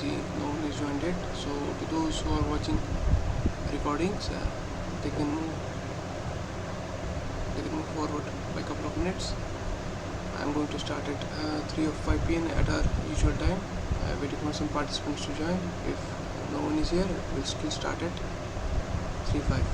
see no one is joined yet. So to those who are watching recordings, they can move forward by a couple of minutes. I'm going to start at 3 or 5 p.m. at our usual time, waiting for some participants to join. If no one is here, we'll still start at 3:05.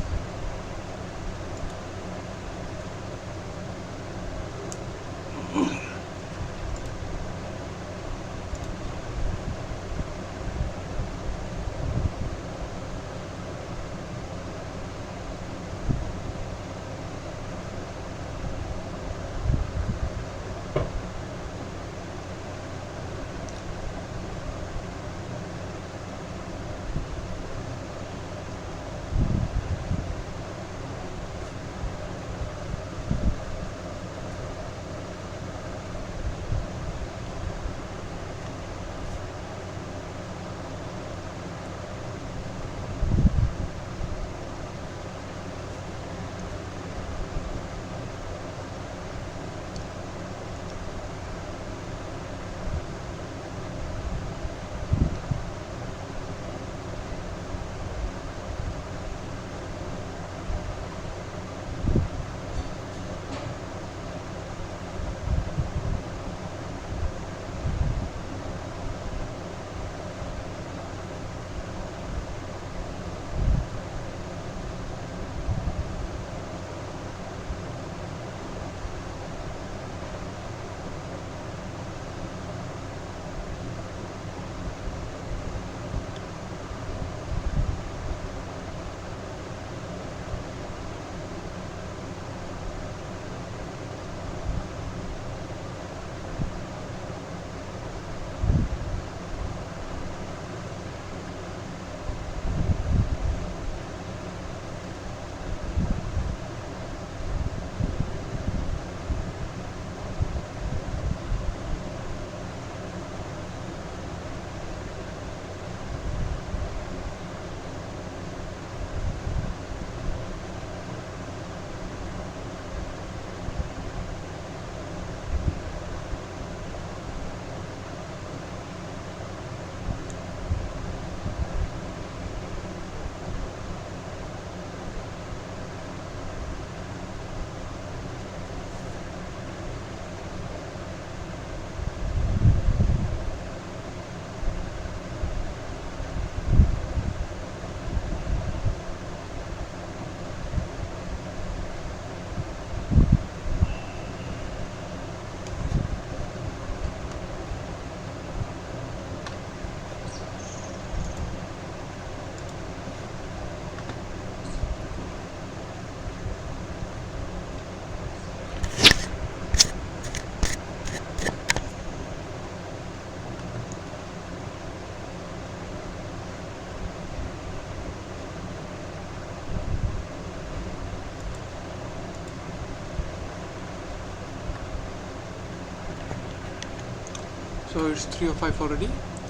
So it's 3:05 already,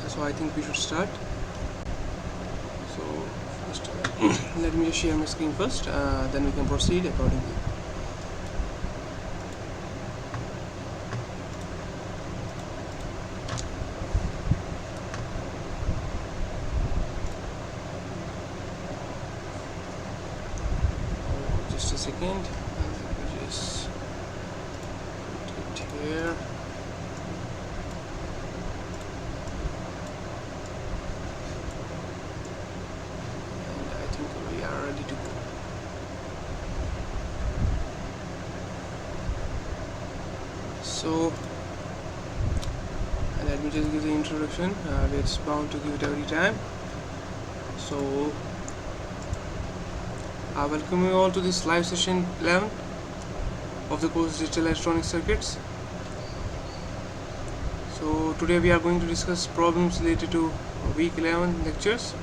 so I think we should start. So first, let me just share my screen first, then we can proceed accordingly. Just a second, let me just put it here. Ready to go. So, let me just give the introduction. It's bound to give it every time. So, I welcome you all to this live session 11 of the course Digital Electronic Circuits. So, today we are going to discuss problems related to week 11 lectures.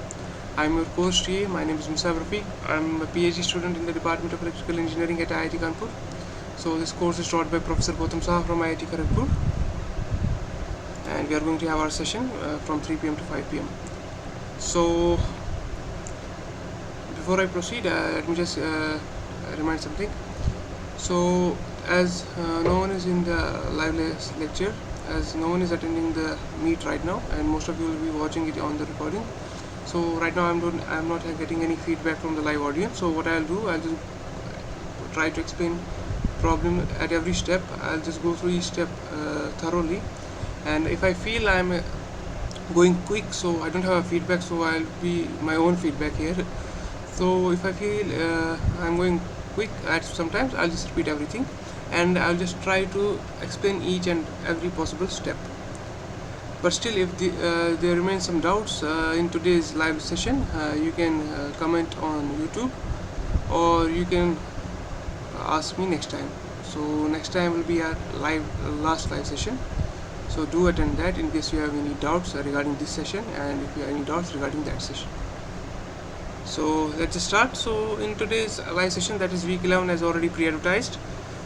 I'm your course TA. My name is Musab Rafiq. I'm a PhD student in the Department of Electrical Engineering at IIT Kanpur. So this course is taught by Professor Gautam Saha from IIT Kharagpur, and we are going to have our session from 3 p.m. to 5 p.m. So before I proceed, let me just remind something. So as no one is in the live lecture, as no one is attending the meet right now, and most of you will be watching it on the recording. So right now I'm not getting any feedback from the live audience. So what I'll do, I'll just try to explain problem at every step. I'll just go through each step thoroughly, and if I feel I'm going quick, so I don't have a feedback, so I'll be my own feedback here. So if I feel I'm going quick at sometimes, I'll just repeat everything, and I'll just try to explain each and every possible step. But still, if there remain some doubts in today's live session, you can comment on YouTube, or you can ask me next time. So next time will be our last live session, so do attend that in case you have any doubts regarding this session, and if you have any doubts regarding that session. So let's just start. So in today's live session, that is week 11 as already pre-advertised,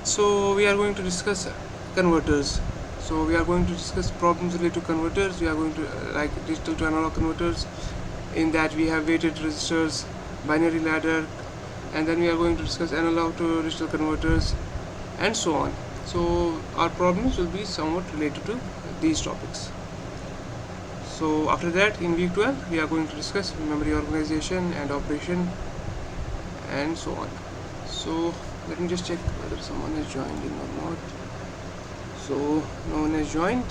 so we are going to discuss converters. So we are going to discuss problems related to converters. We are going to like digital to analog converters. In that we have weighted resistors, binary ladder, and then we are going to discuss analog to digital converters, and so on. So our problems will be somewhat related to these topics. So after that, in week 12, we are going to discuss memory organization and operation, and so on. So let me just check whether someone has joined in or not. So no one has joined.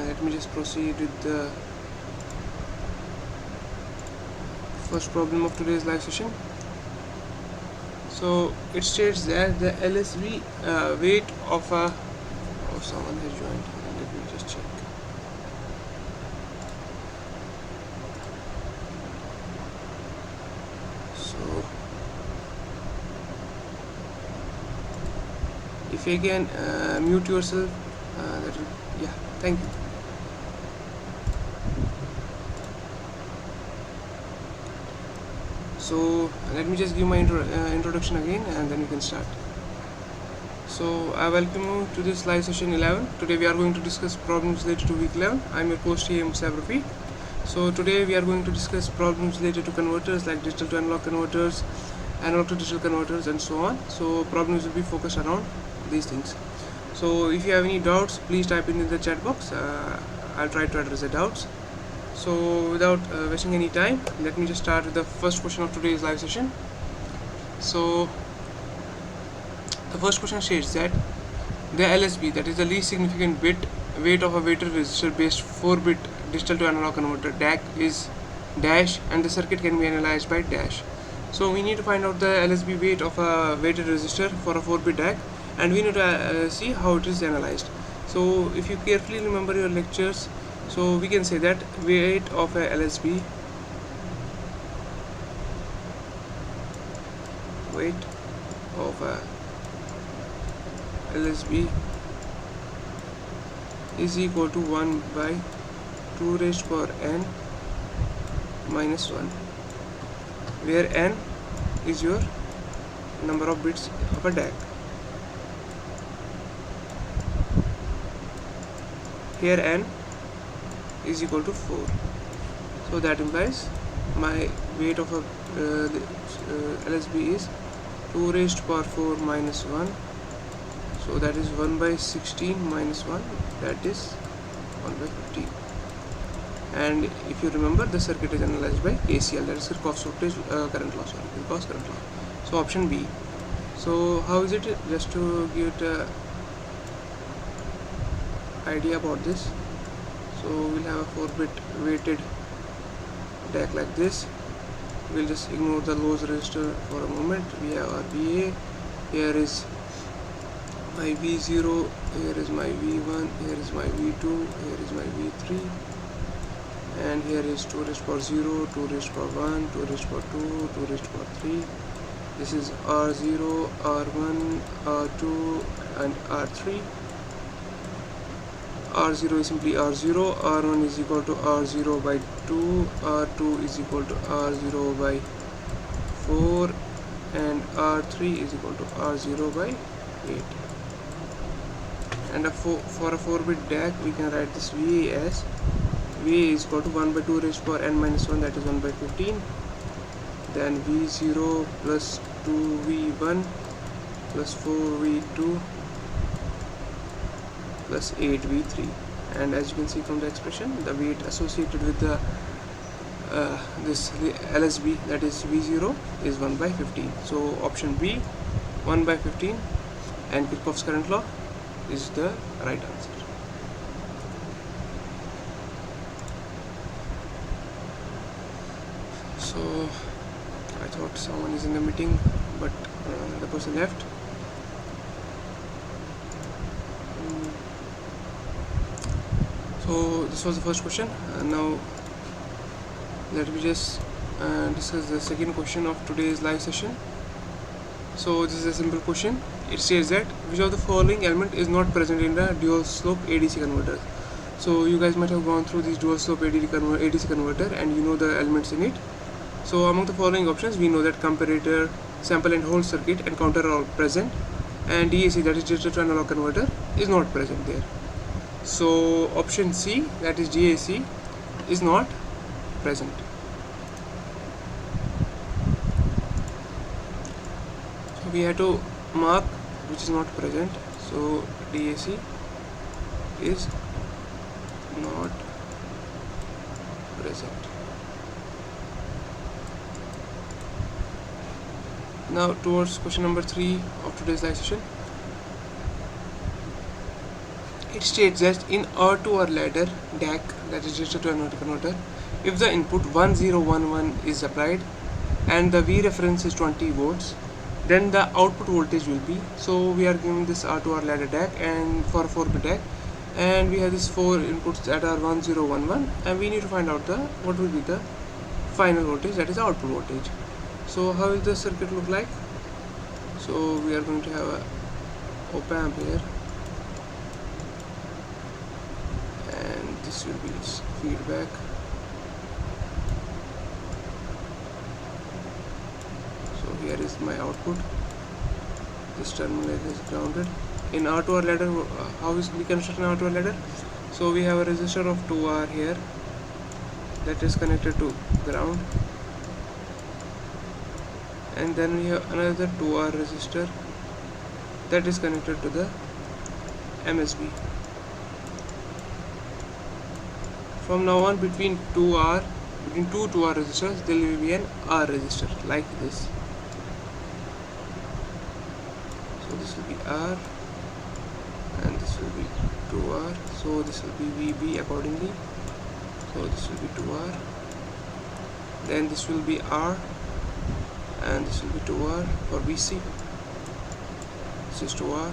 Let me just proceed with the first problem of today's live session. So it states that the LSB weight of a someone has joined. Let me just check. So if you can mute yourself, that will, yeah, thank you. So let me just give my introduction again, and then we can start. So I welcome you to this live session 11. Today we are going to discuss problems related to week 11. I'm your host here, Musab Rafi. So today we are going to discuss problems related to converters, like digital to analog converters, analog to digital converters, and so on. So problems will be focused around these things. So if you have any doubts, please type in the chat box. I'll try to address the doubts. So without wasting any time, let me just start with the first question of today's live session. So the first question states that the LSB, that is the least significant bit weight of a weighted resistor based 4-bit digital to analog converter DAC, is dash, and the circuit can be analyzed by dash. So we need to find out the LSB weight of a weighted resistor for a 4-bit DAC, and we need to see how it is analyzed. So if you carefully remember your lectures, so we can say that weight of a LSB, weight of a LSB is equal to 1 by 2 raised power n minus 1, where n is your number of bits of a DAC. Here n is equal to 4. So that implies my weight of a LSB is 2 raised to power 4 minus 1. So that is 1 by 16 minus 1, that is 1 by 15. And if you remember, the circuit is analyzed by KCL, that is Kirchhoff's voltage current law, sorry, Kirchhoff's current law. So option B. So how is it? Just to give it a idea about this. So we'll have a 4-bit weighted DAC like this. We'll just ignore the lows resistor for a moment. We have our VA. Here is my V0, here is my V1, here is my V2, here is my V3, and here is 2 raised to power 0, 2 raised to power 1, 2 raised to power 2, 2 raised to power 3. This is R0, R1, R2, and R3. R0 is simply R0, R1 is equal to R0 by 2, R2 is equal to R0 by 4, and R3 is equal to R0 by 8. And for a 4-bit DAC, we can write this VA as VA is equal to 1 by 2 raised to power n minus 1, that is 1 by 15. Then V0 plus 2V1 plus 4V2 plus 8V3, and as you can see from the expression, the weight associated with the this LSB, that is V0, is 1 by 15. So option B, 1 by 15, and Kirchhoff's current law is the right answer. So I thought someone is in the meeting, but the person left. So this was the first question. Now let me just discuss the second question of today's live session. So this is a simple question. It says that which of the following element is not present in the dual slope ADC converter. So you guys might have gone through this dual slope ADC converter and you know the elements in it. So among the following options, we know that comparator, sample and hold circuit, and counter are all present, and DAC, that is digital to analog converter, is not present there. So option C, that is DAC, is not present. So we have to mark which is not present. So DAC is not present. Now towards question number 3 of today's live session. It states that in R2R ladder DAC, that is digital to analog converter, if the input 1011 is applied and the V reference is 20 volts, then the output voltage will be, so we are given this R2R ladder DAC and for 4-bit DAC, and we have these 4 inputs that are 1011, and we need to find out what will be the final voltage, that is the output voltage. So how will the circuit look like? So we are going to have a op-amp here, and this will be its feedback. So here is my output. This terminal is grounded. In R2R ladder, how is we construct an R2R ladder? So we have a resistor of 2R here that is connected to ground, and then we have another 2R resistor that is connected to the MSB. From now on, between two 2R resistors, there will be an R resistor like this. So this will be R and this will be 2R, so this will be VB accordingly. So this will be 2R, then this will be R, and this will be 2R for VC. This is 2R,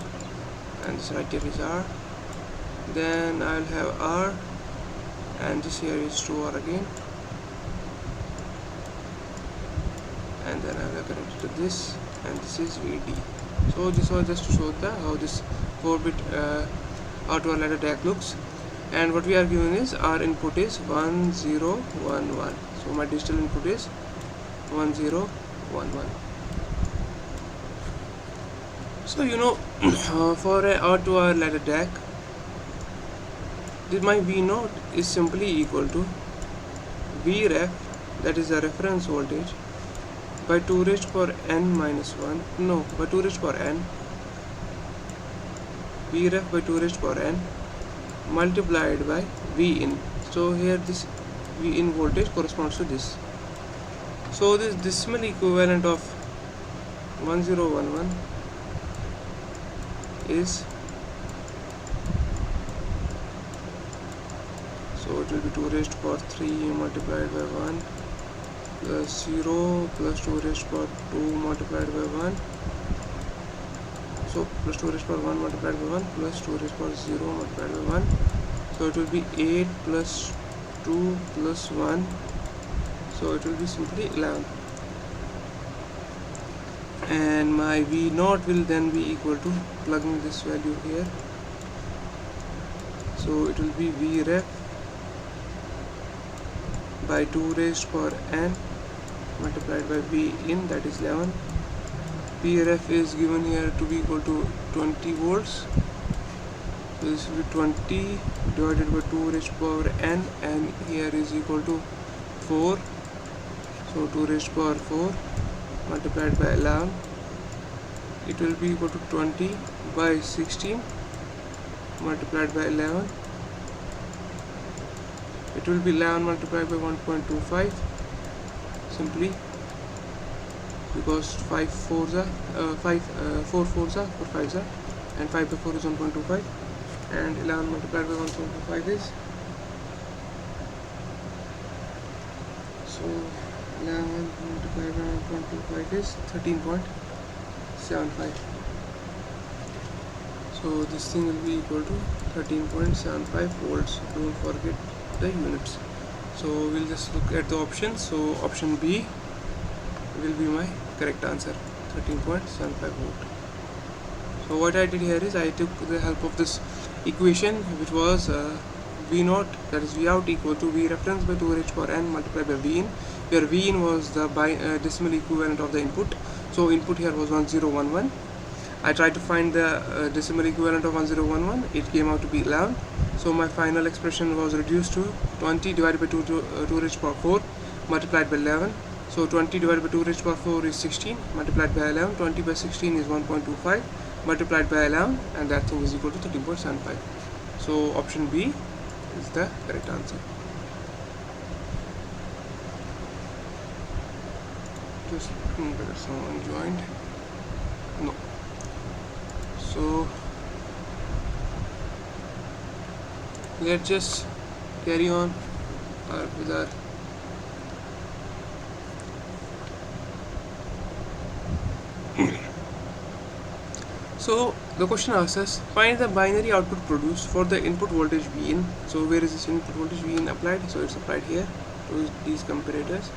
and this right here is R. Then I will have R, and this here is 2R again, and then I will connect it to this, and this is VD. So this was just to show how this 4-bit R2R ladder DAC looks, and what we are given is our input is 1011. So my digital input is 1011. So you know, for a R2R ladder DAC, my V0 is simply equal to Vref, that is the reference voltage, by 2 raised to power n minus 1, no, by 2 raised to power n, Vref by 2 raised to power n multiplied by Vin. So here this Vin voltage corresponds to this. So this decimal equivalent of 1011 is, so it will be 2 raised to power 3 multiplied by 1 plus 0 plus 2 raised to power 2 multiplied by 1. So plus 2 raised to power 1 multiplied by 1 plus 2 raised to power 0 multiplied by 1. So it will be 8 plus 2 plus 1. So it will be simply 11. And my V0 will then be equal to, plugging this value here, so it will be Vref by 2 raised to power n multiplied by Vin, that is 11. Vref is given here to be equal to 20 volts. So this will be 20 divided by 2 raised to power n, and here is equal to 4. So 2 raised to power 4 multiplied by 11, it will be equal to 20 by 16 multiplied by 11, it will be 11 multiplied by 1.25, simply, because 5 fours are 4 fours are 4 fives are, and 5 by 4 is 1.25, and 11 multiplied by 1.25 is, so 11 multiplied by 1.25 is 13.75. So this thing will be equal to 13.75 volts. Don't forget the units. So we'll just look at the options. So option B will be my correct answer, 13.75 volt. So what I did here is I took the help of this equation, which was V naught, that is V out, equal to V reference by 2 raised power n multiplied by V in, where V in was the decimal equivalent of the input. So input here was 1011. I tried to find the decimal equivalent of 1011. It came out to be 11. So my final expression was reduced to 20 divided by 2 raised power 4 multiplied by 11. So 20 divided by 2 raised power 4 is 16 multiplied by 11. 20 by 16 is 1.25 multiplied by 11, and that thing is equal to 13.75. So option B is the correct answer. Just looking whether someone joined. No. So let's just carry on with our so the question asks us, find the binary output produced for the input voltage V in. So where is this input voltage V in applied? So it's applied here to these comparators,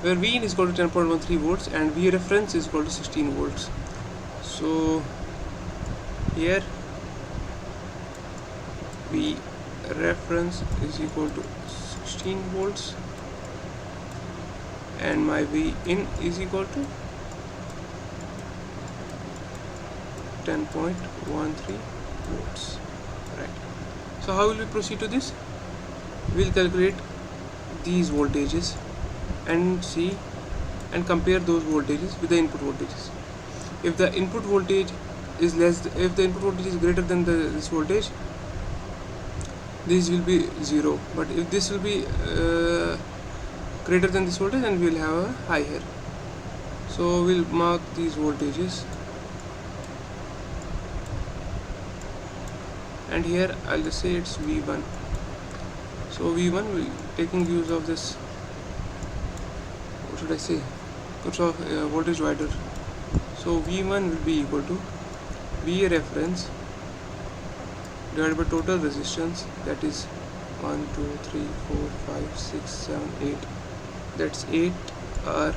where V in is equal to 10.13 volts and V reference is equal to 16 volts. So here V reference is equal to 16 volts and my V in is equal to 10.13 volts, right? So how will we proceed to this? We'll calculate these voltages and see and compare those voltages with the input voltages. If the input voltage is if the input voltage is greater than this voltage, this will be 0, but if this will be greater than this voltage, then we will have a high here. So we'll mark these voltages, and here I'll just say it's V1. So V1 will taking use of this, what should I say, voltage divider. So V1 will be equal to V reference divided by total resistance, that is 1, 2, 3, 4, 5, 6, 7, 8. That's 8 R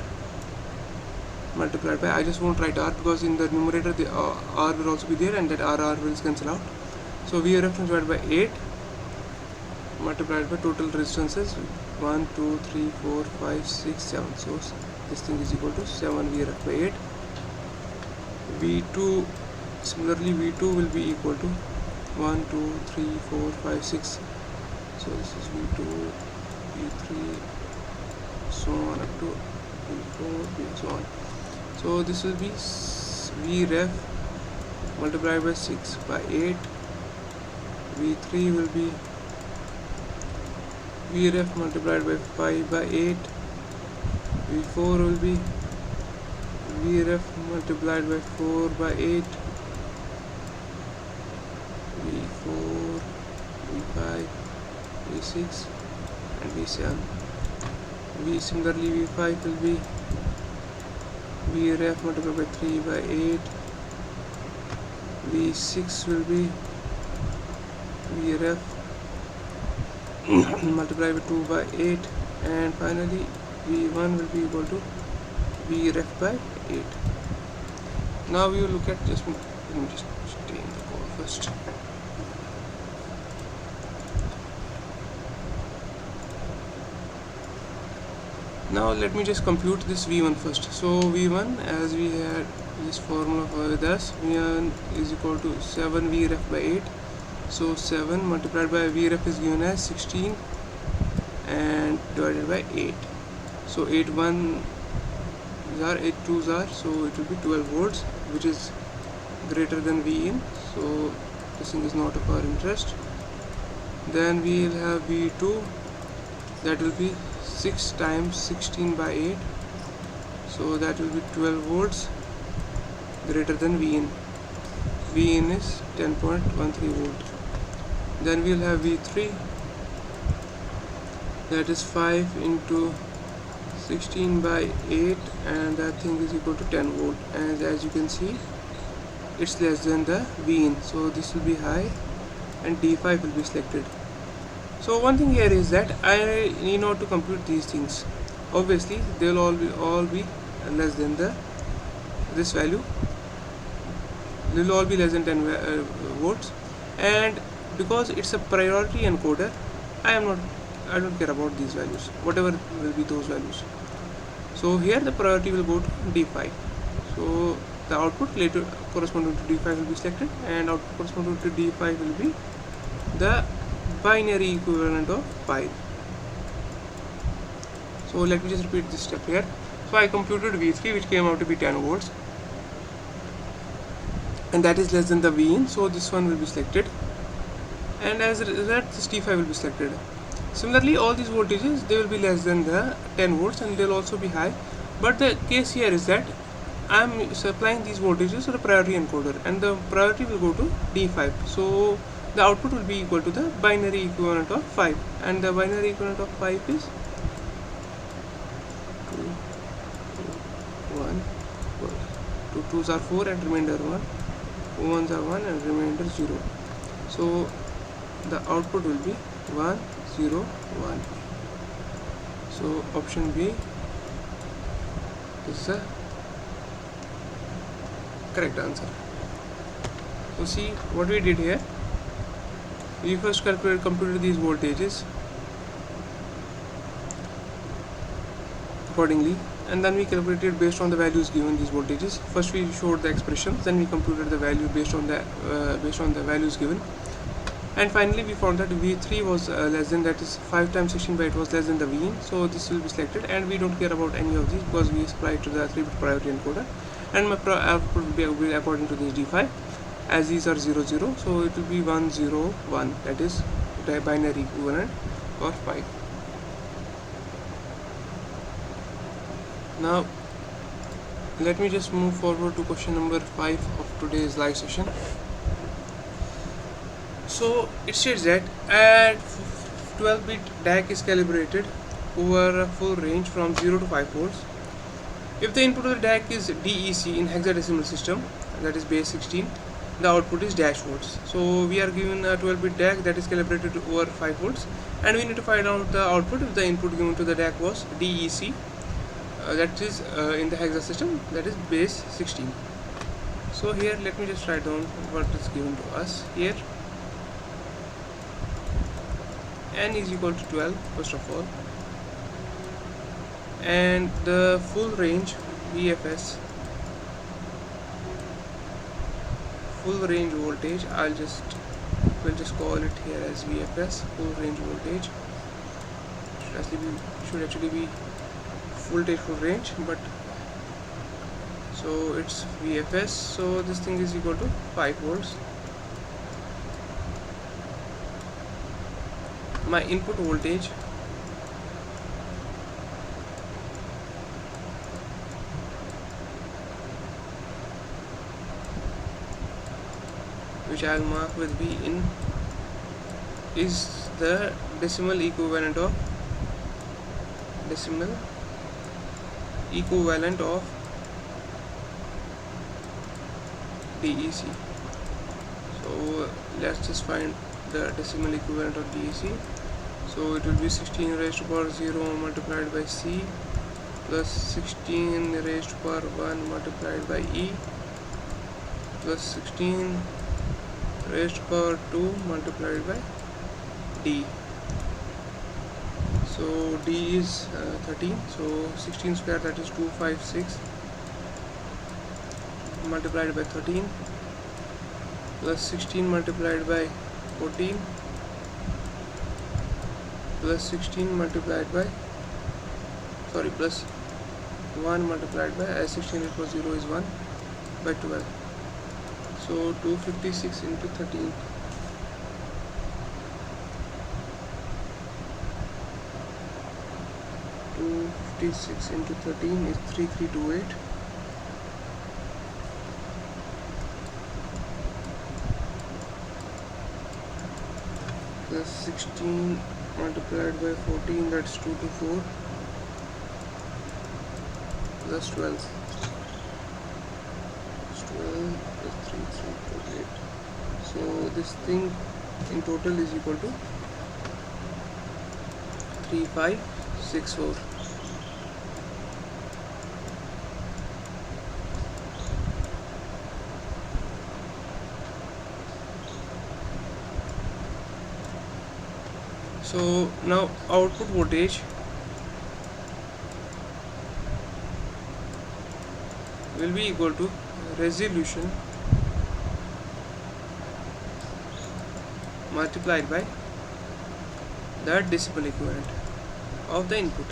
multiplied by, I just won't write R because in the numerator the R will also be there and that R will cancel out. So V reference divided by 8 multiplied by total resistances 1, 2, 3, 4, 5, 6, 7. So this thing is equal to 7 VRF by 8. V2, similarly V2 will be equal to 1, 2, 3, 4, 5, 6. So this is V2, V3, so on up to V4, so on. So this will be Vref multiplied by 6 by 8. V3 will be Vref multiplied by 5 by 8. V4 will be Vref multiplied by 4 by 8. V4, V5, V6 and V7. Similarly V5 will be Vref multiplied by 3 by 8. V6 will be Vref multiplied by 2 by 8, and finally V1 will be equal to Vref by 8. Now we will look at, let me just stay in the call first. Now let me just compute this V1 first. So V1, as we had this formula with us, V1 is equal to 7 Vref by 8. So 7 multiplied by Vref is given as 16 and divided by 8. So 8 1s are, 8 2s are, so it will be 12 volts, which is greater than V in. So this thing is not of our interest. Then we will have V2, that will be 6 times 16 by 8, so that will be 12 volts greater than Vin. Vin is 10.13 volt. Then we will have V3, that is 5 into 16 by 8, and that thing is equal to 10 volt, and as you can see it's less than the Vin, so this will be high and D5 will be selected. So one thing here is that I need not to compute these things. Obviously they will all be less than this value. They will all be less than 10 volts, and because it's a priority encoder, I don't care about these values, whatever will be those values. So here the priority will go to D5. So the output later corresponding to D5 will be selected, and output corresponding to D5 will be the binary equivalent of 5. So let me just repeat this step here. So I computed V3, which came out to be 10 volts, and that is less than the Vin, so this one will be selected, and as a result this D5 will be selected. Similarly, all these voltages, they will be less than the 10 volts and they will also be high, but the case here is that I am supplying these voltages to the priority encoder, and the priority will go to D5, so the output will be equal to the binary equivalent of 5, and the binary equivalent of 5 is 2, 1, 2 2s are 4 and remainder 1, 1s are 1 and remainder 0. So the output will be 1, 0, 1. So option B is the correct answer. So see what we did here. We first computed these voltages accordingly, and then we calculated based on the values given these voltages. First we showed the expressions, then we computed the value based on the values given, and finally we found that V3 was less than, that is 5 times 16 by 8 was less than the Vin, so this will be selected, and we don't care about any of these because we supply it to the 3-bit priority encoder, and my output will be according to this D5, as these are 0 0, so it will be 1 0 1, that is the binary equivalent for 5. Now let me just move forward to question number 5 of today's live session. So it states that a 12-bit DAC is calibrated over a full range from 0 to 5 volts. If the input of the DAC is DEC in hexadecimal system, that is base 16, the output is dash volts. So we are given a 12-bit DAC that is calibrated over 5 volts, and we need to find out the output if the input given to the DAC was DEC, that is in the hexa system, that is base 16. So here let me just write down what is given to us here. N is equal to 12 first of all, and the full range VFS, full range voltage, we'll just call it here as VFS, full range voltage. Should actually be voltage full range, but so it's VFS, so this thing is equal to 5 volts. My input voltage which I will mark with V in is the decimal equivalent of DEC. So let's just find the decimal equivalent of DEC. So it will be 16 raised to power 0 multiplied by C plus 16 raised to power 1 multiplied by E plus 16 raised to power 2 multiplied by D. So D is 13, so 16 square, that is 256 multiplied by 13 plus 16 multiplied by 14 plus 16 multiplied by plus 1 multiplied by, as 16 equals 0 is 1 by 12. So 256 into 13 256 into 13 is 3328. Plus 16 multiplied by 14, that's 224. Plus 12. Plus 12 plus 3328. So this thing in total is equal to 3564. So now output voltage will be equal to resolution multiplied by the decibel equivalent of the input.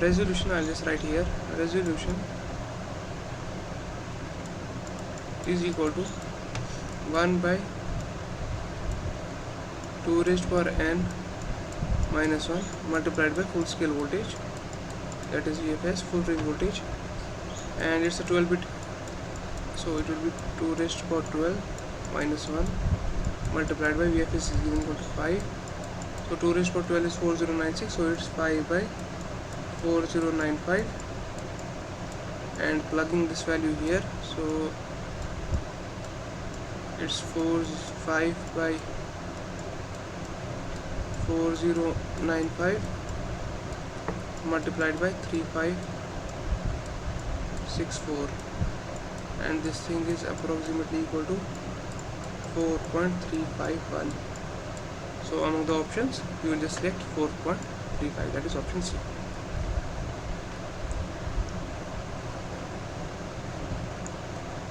Resolution, I'll just write here, resolution is equal to 1 by 2 raised power n minus 1 multiplied by full scale voltage, that is VFS, full range voltage, and it's a 12 bit, so it will be 2 raised to power 12 minus 1 multiplied by VFS is given equal to 5. So 2 raised to power 12 is 4096, so it's 5 by 4095, and plugging this value here, so it's 5 by 4095 multiplied by 3564, and this thing is approximately equal to 4.351. So among the options you will just select 4.35, that is option C.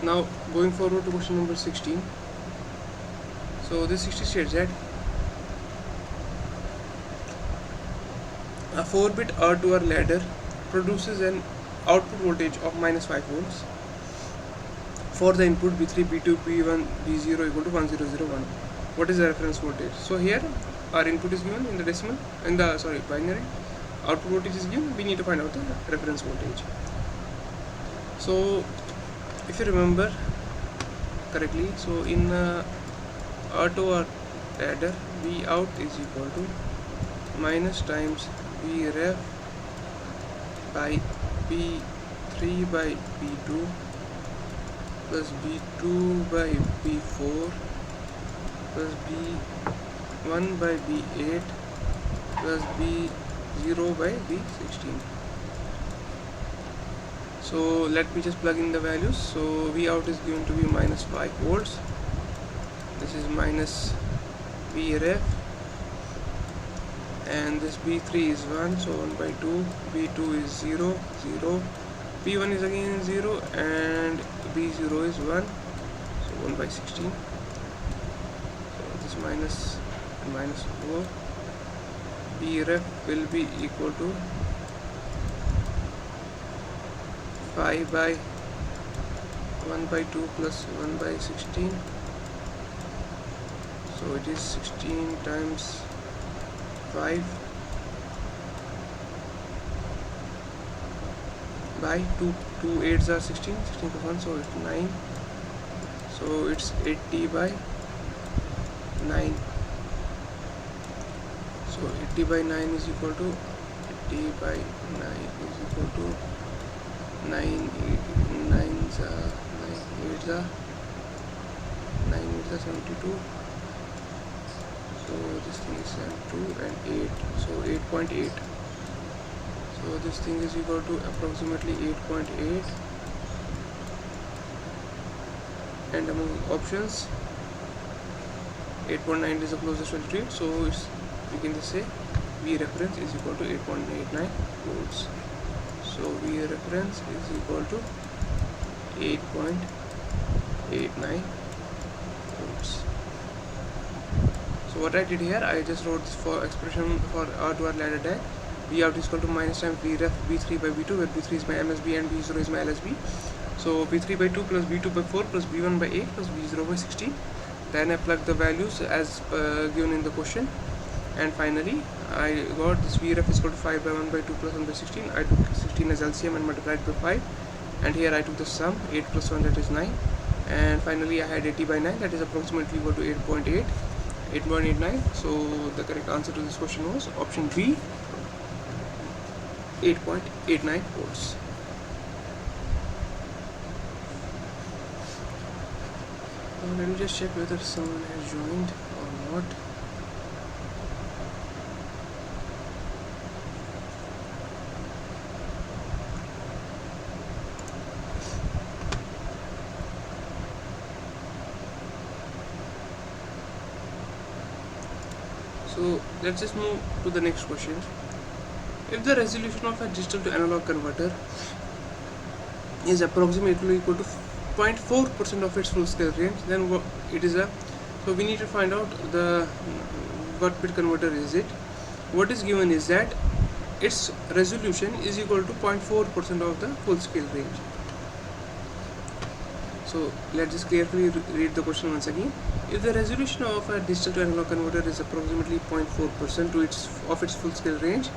Now going forward to question number 16. So this 60 states that a 4-bit R2R ladder produces an output voltage of -5 volts for the input B3, B2, B1, B0 equal to 1001. What is the reference voltage? So here our input is given in the decimal, in the binary. Output voltage is given. We need to find out the reference voltage. So if you remember correctly, so in R2R ladder, V out is equal to minus times V ref by B3 by B2 plus B2 by B4 plus B1 by B8 plus B0 by B16. So let me just plug in the values. So V out is going to be -5 volts. This is minus V ref, and this B3 is 1, so 1 by 2, B2 is 0, 0, B1 is again 0, and B0 is 1, so 1 by 16. So this minus and minus 4. B ref will be equal to 5 by 1 by 2 plus 1 by 16. So it is 16 times 5 by 2 8s are 16, 16 plus 1, so it's 9, so it's 80 by 9. So 80 by 9 is equal to 80 by 9 is equal to 9 9s are 9 8s are 9 8s are 72. So this thing is 72 and 8, so 8.8. So this thing is equal to approximately 8.8, and among options 8.9 is the closest altitude, so it's, we can just say V reference is equal to 8.89 volts. So V reference is equal to 8.89 volts. So what I did here, I just wrote this for expression for R2R ladder diagram. V out is equal to minus times V ref B3 by B2, where B3 is my MSB and B0 is my LSB. So B3 by 2 plus B2 by 4 plus B1 by 8 plus B0 by 16. Then I plug the values as given in the question, and finally I got this VRF is equal to 5 by 1 by 2 plus 1 by 16. I took 16 as LCM and multiplied by 5, and here I took the sum 8 plus 1, that is 9, and finally I had 80 by 9, that is approximately equal to 8.89. So the correct answer to this question was option B, 8.89 volts. Let me just check whether someone has joined or not. So let's just move to the next question. If the resolution of a digital to analog converter is approximately equal to 0.4% of its full scale range, then it is a, so we need to find out the what bit converter is it. What is given is that its resolution is equal to 0.4% of the full scale range. So let's just carefully read the question once again. If the resolution of a digital to analog converter is approximately 0.4% of its full scale range,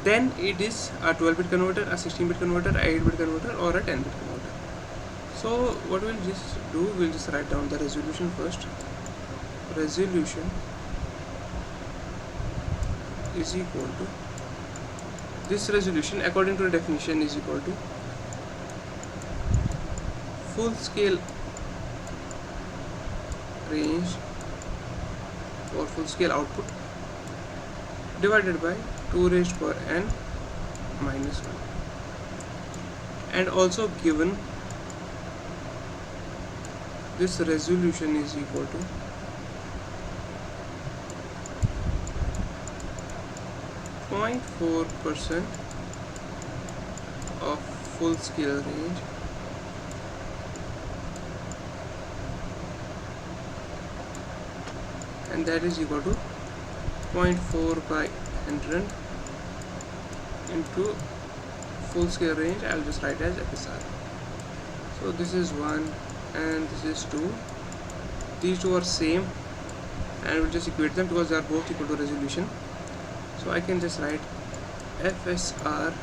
then it is a 12-bit converter, a 16-bit converter, a 8-bit converter, or a 10-bit converter. So what we'll just do, we'll just write down the resolution first. Resolution is equal to, this resolution according to the definition is equal to full scale range or full scale output divided by 2 raised power n minus 1, and also given this resolution is equal to 0.4% of full scale range and that is equal to 0.4 by 100 into full scale range. I'll just write as FSR. So this is 1 and this is 2. These two are same and we'll just equate them because they are both equal to resolution. So I can just write FSR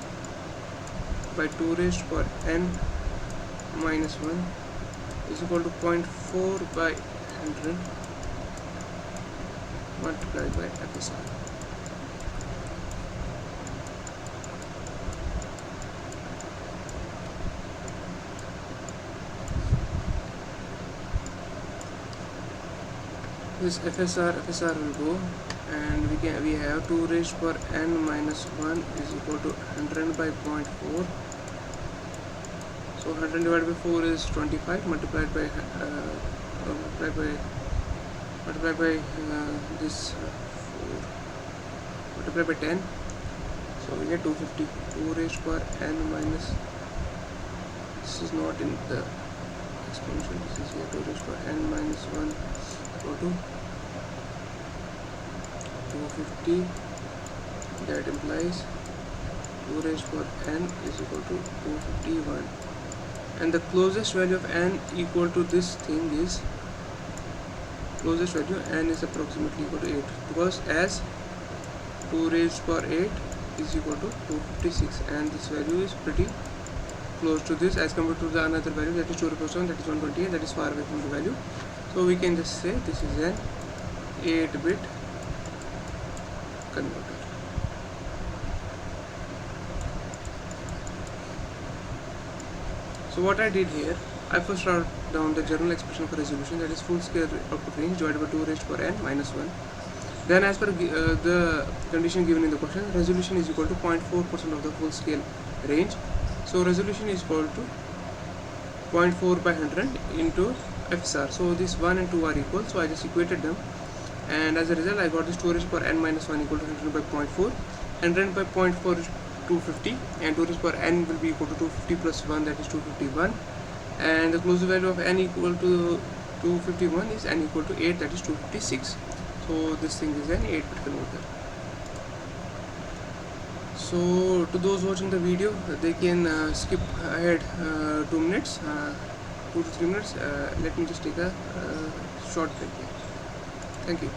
by 2 raised to power n minus 1 is equal to 0.4 by 100 multiplied by FSR. This FSR will go, and we have 2 raised to power n minus 1 is equal to 100 by 0.4. So 100 divided by 4 is 25, multiplied by this 4 multiplied by 10, so we get 250. 2 raised to power n minus, this is not in the exponential, this is here, 2 raised to power n minus 1 equal to 250. That implies 2 raised to power n is equal to 251, and the closest value of n equal to this thing is, closest value n is approximately equal to 8, because as 2 raised to power 8 is equal to 256, and this value is pretty close to this as compared to the another value, that is 2 raised to power 7, that is 128, that is far away from the value. So we can just say this is an 8-bit converter. So what I did here, I first wrote down the general expression for resolution, that is full scale output range divided by 2 raised to power n minus 1. Then as per the condition given in the question, resolution is equal to 0.4% of the full scale range. So resolution is equal to 0.4 by 100 into FSR. So this 1 and 2 are equal, so I just equated them, and as a result I got this 2 raised to power n minus 1 equal to 100 by 0.4. 100 by 0.4 is 250, and 2 raised to power n will be equal to 250 plus 1, that is 251, and the closest value of n equal to 251 is n equal to 8, that is 256. So this thing is an 8-bit converter. So to those watching the video, they can skip ahead 2 minutes, 2 to 3 minutes. Let me just take a short break here. Thank you.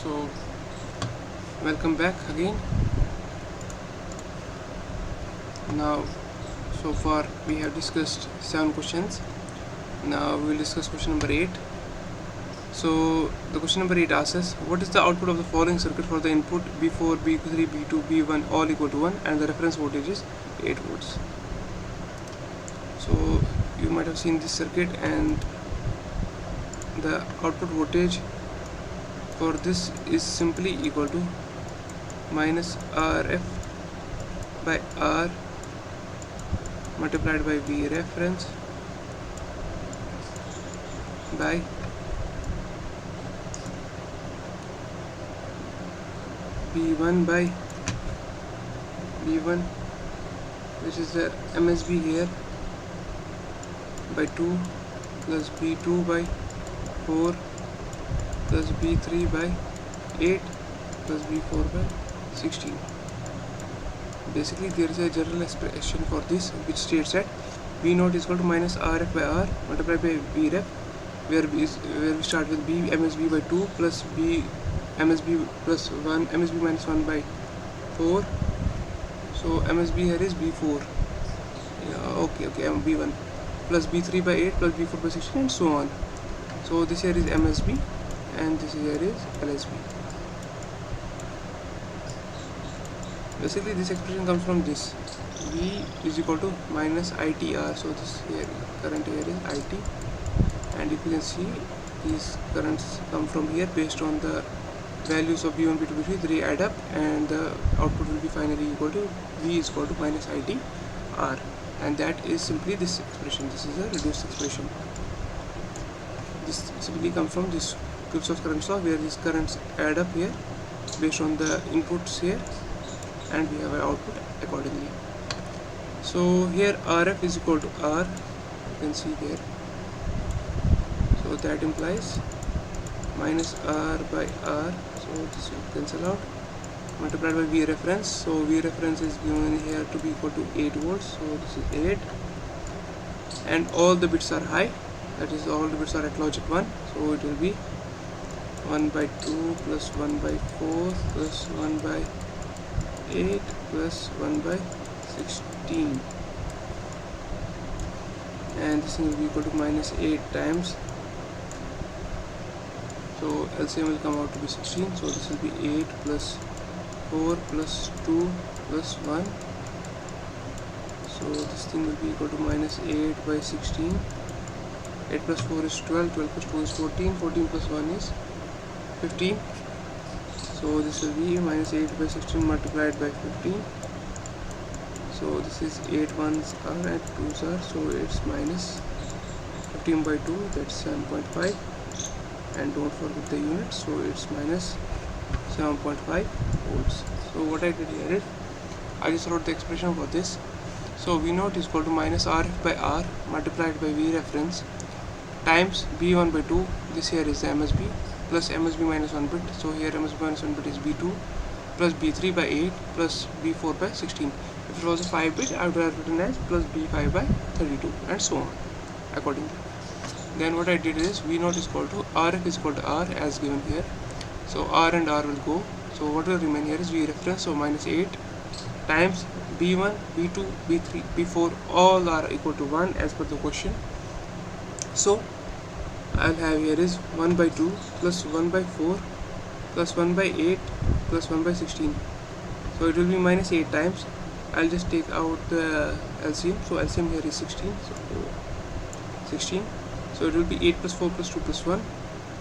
So welcome back again. Now so far we have discussed 7 questions. Now we will discuss question number 8. So the question number 8 asks us, what is the output of the following circuit for the input B4, B3, B2, B1 all equal to 1 and the reference voltage is 8 volts. So you might have seen this circuit, and the output voltage for this is simply equal to minus RF by R multiplied by V reference by B1 by B1, which is the MSB here, by 2 plus B2 by 4 plus B3 by 8 plus B4 by 16. Basically there is a general expression for this which states that V0 is equal to minus RF by R multiplied by V ref, where we start with B MSB by 2 plus B MSB plus 1 MSB minus 1 by 4. So MSB here is B4, okay, B1 plus B3 by 8 plus B4 by 16 and so on. So this here is MSB and this here is LSB. Basically this expression comes from this, V is equal to minus ITR. So this here current here is IT, and if you can see these currents come from here based on the values of B1, B2, B3, they add up and the output will be finally equal to V is equal to minus ITR, and that is simply this expression. This is a reduced expression. This simply comes from this Kirchhoff's current law, where these currents add up here based on the inputs here, and we have an output accordingly. So here RF is equal to R, you can see here, so that implies minus R by R, so this will cancel out, multiplied by V reference. So V reference is given here to be equal to 8 volts, so this is 8, and all the bits are high, that is all the bits are at logic 1, so it will be 1 by 2 plus 1 by 4 plus 1 by 8 plus 1 by 16, and this thing will be equal to minus 8 times, so LCM will come out to be 16, so this will be 8 plus 4 plus 2 plus 1, so this thing will be equal to minus 8 by 16, 8 plus 4 is 12, 12 plus 2 is 14, 14 plus 1 is 15, so this will be minus 8 by 16 multiplied by 15, so this is 8 ones are and 2s are, so it's minus 15 by 2, that's 7.5, and don't forget the units, so it's minus 7.5 volts. So what I did here is I just wrote the expression for this. So V0 is equal to minus RF by R multiplied by V reference times B1 by 2, this here is the MSB, plus MSB minus 1 bit, so here MSB minus 1 bit is B2, plus B3 by 8 plus B4 by 16. If it was a 5 bit, I would have written as plus B5 by 32 and so on accordingly. Then what I did is V0 is equal to RF is equal to R as given here, so R and R will go, so what will remain here is V reference, so minus 8 times B1, B2, B3, B4 all are equal to 1 as per the question. So I'll have here is 1 by 2 plus 1 by 4 plus 1 by 8 plus 1 by 16, so it will be minus 8 times. I'll just take out the LCM, so LCM here is 16, so 16, so it will be 8 plus 4 plus 2 plus 1,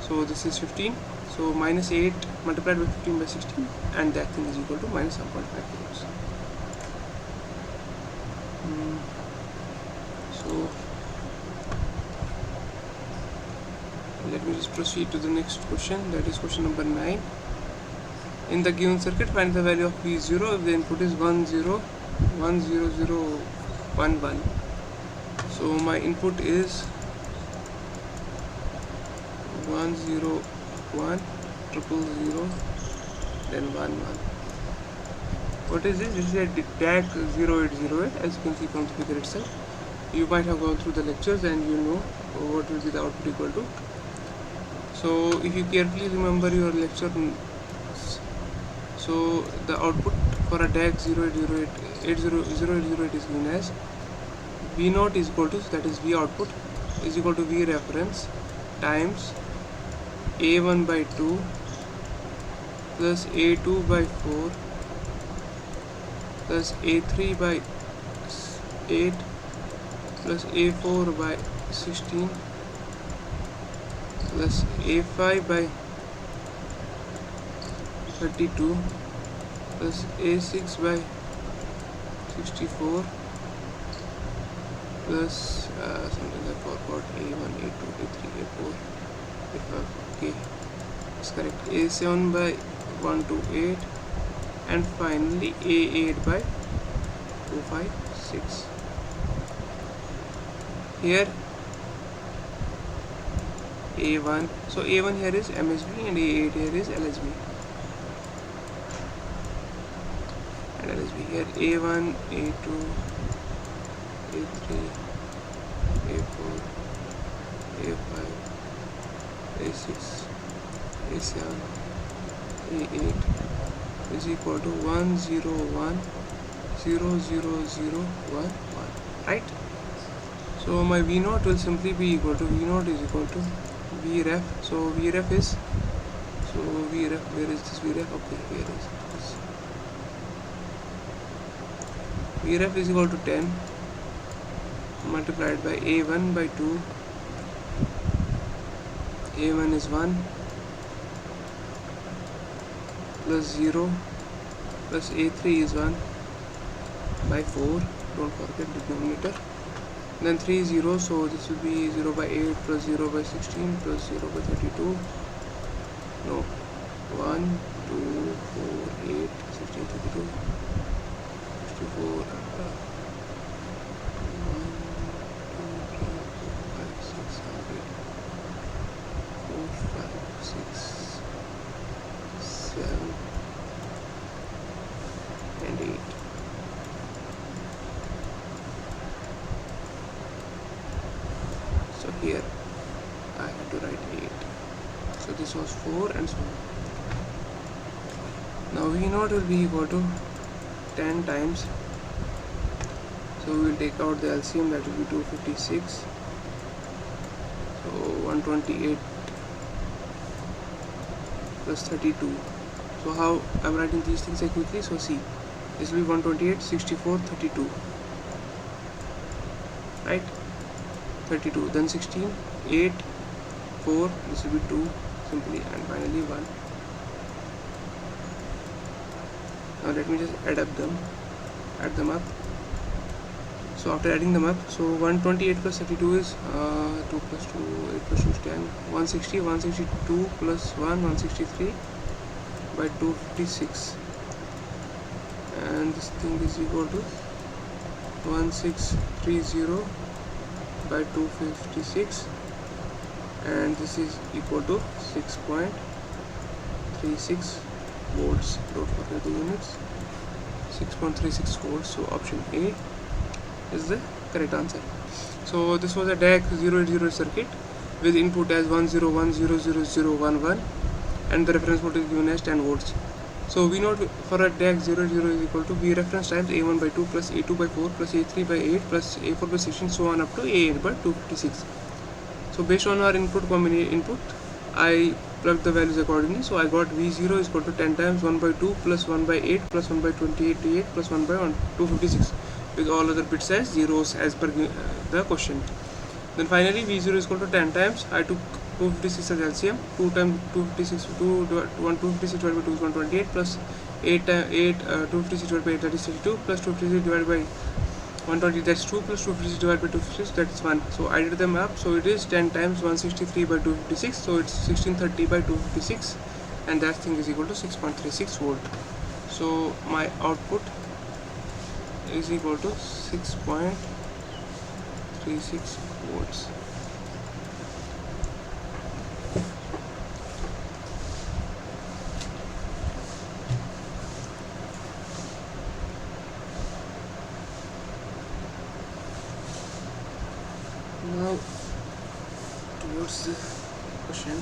so this is 15, so minus 8 multiplied by 15 by 16, and that thing is equal to minus 1.5 volts. So let me just proceed to the next question, that is question number 9. In the given circuit, find the value of V0 if the input is 1010011. So my input is 101 000 then 11. What is this? This is a DAC 0808, as you can see from the figure itself. You might have gone through the lectures and you know what will be the output equal to. So if you carefully remember your lecture So the output for a DAC 0808 is given as V naught is equal to, that is V output, is equal to V reference times A1 by 2 plus A2 by 4 plus A3 by 8 plus A4 by 16 plus A5 by 32 plus A6 by 64 plus something I forgot, A1, A2, A3, A4, A5, okay, it's correct, A7 by 1 to 8 and finally A8 by 2, 5, 6. Here A1, so A1 here is MSB and A8 here is LSB. And LSB here A1, A2, A3, A4, A5, A6, A7, A8 is equal to 1 0 1 0 0 0 1 1, right? So my V naught will simply be equal to, V naught is equal to V ref. So V ref is, so V ref, where is this V ref? Okay, here is this. V ref is equal to 10 multiplied by A1 by 2. A1 is 1 plus 0 plus A3 is 1 by 4, don't forget the denominator. Then 3 is 0, so this will be 0 by 8 plus 0 by 16 plus 0 by 32. No, 1, 2, 4, 8, 16, 32, 64. 7 and 8. So here I had to write 8. So this was 4 and so on. Now V naught will be equal to 10 times. So we will take out the LCM, that will be 256. So 128 plus 32. So how I'm writing these things quickly? So see, this will be 128, 64, 32, right? 32, then 16, 8, 4, this will be 2 simply, and finally 1. Now let me just add them up. So after adding them up, so 128 plus 32 is 2 plus 2, 8 plus 2 is 10, 160, 162 plus 1, 163 by 256, and this thing is equal to 1630 by 256, and this is equal to 6.36 volts. Don't forget the units. 6.36 volts. So option A is the correct answer. So this was a DAC 080 circuit with input as 101000011 and the reference voltage given as 10 volts. So V naught for a DAC 00 is equal to V reference times A1 by 2 plus A2 by 4 plus A3 by 8 plus A4 by 16, so on up to A8 by 256. So based on our input I plugged the values accordingly. So I got V0 is equal to 10 times 1 by 2 plus 1 by 8 plus 1 by 28 plus 1 by 256 with all other bits as zeros as per the question. Then finally V0 is equal to 10 times, I took 256 as LCM, 2 times 256, 256 divided by 2 is 128 plus 256 divided by 8, that is 32, plus 256 divided by 120, that's 2, plus 256 divided by 256, that's 1. So I did them up, so it is 10 times 163 by 256, so it's 1630 by 256, and that thing is equal to 6.36 volt. So my output is equal to 6.36 volts. Now towards the question.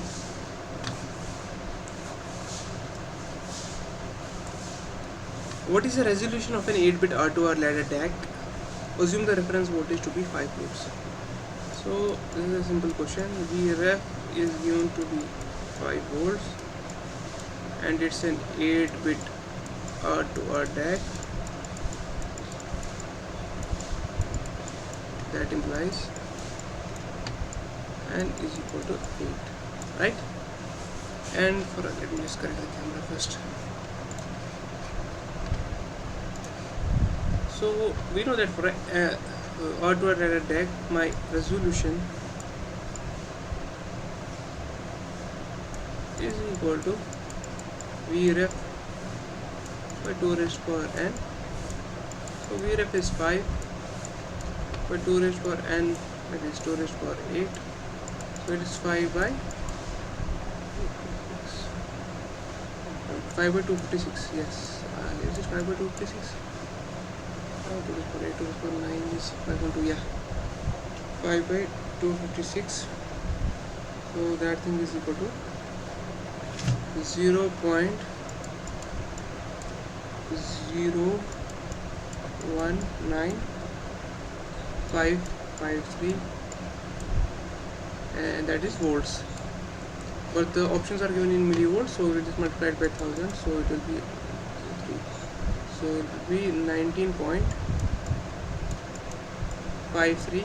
What is the resolution of an 8-bit R2R ladder DAC? Assume the reference voltage to be 5 volts. So this is a simple question. Vref is given to be 5 volts and it's an 8-bit R2R DAC. That implies n is equal to 8, right? And for let me just correct the camera first. So we know that for R2R ladder DAC, my resolution is equal to Vref by 2 raised to power n. So Vref is 5 by 2 raised to power n, that is 2 raised to power 8. So it is 5 by 256. Yes, is it 5 by 256? 2 to the power 8 to the power 9 is 5.2. Yeah, 5 by 256. So that thing is equal to 0.01953, and that is volts. But the options are given in millivolts, so it is multiplied by 1000, so it will be 3. So it will be 19.53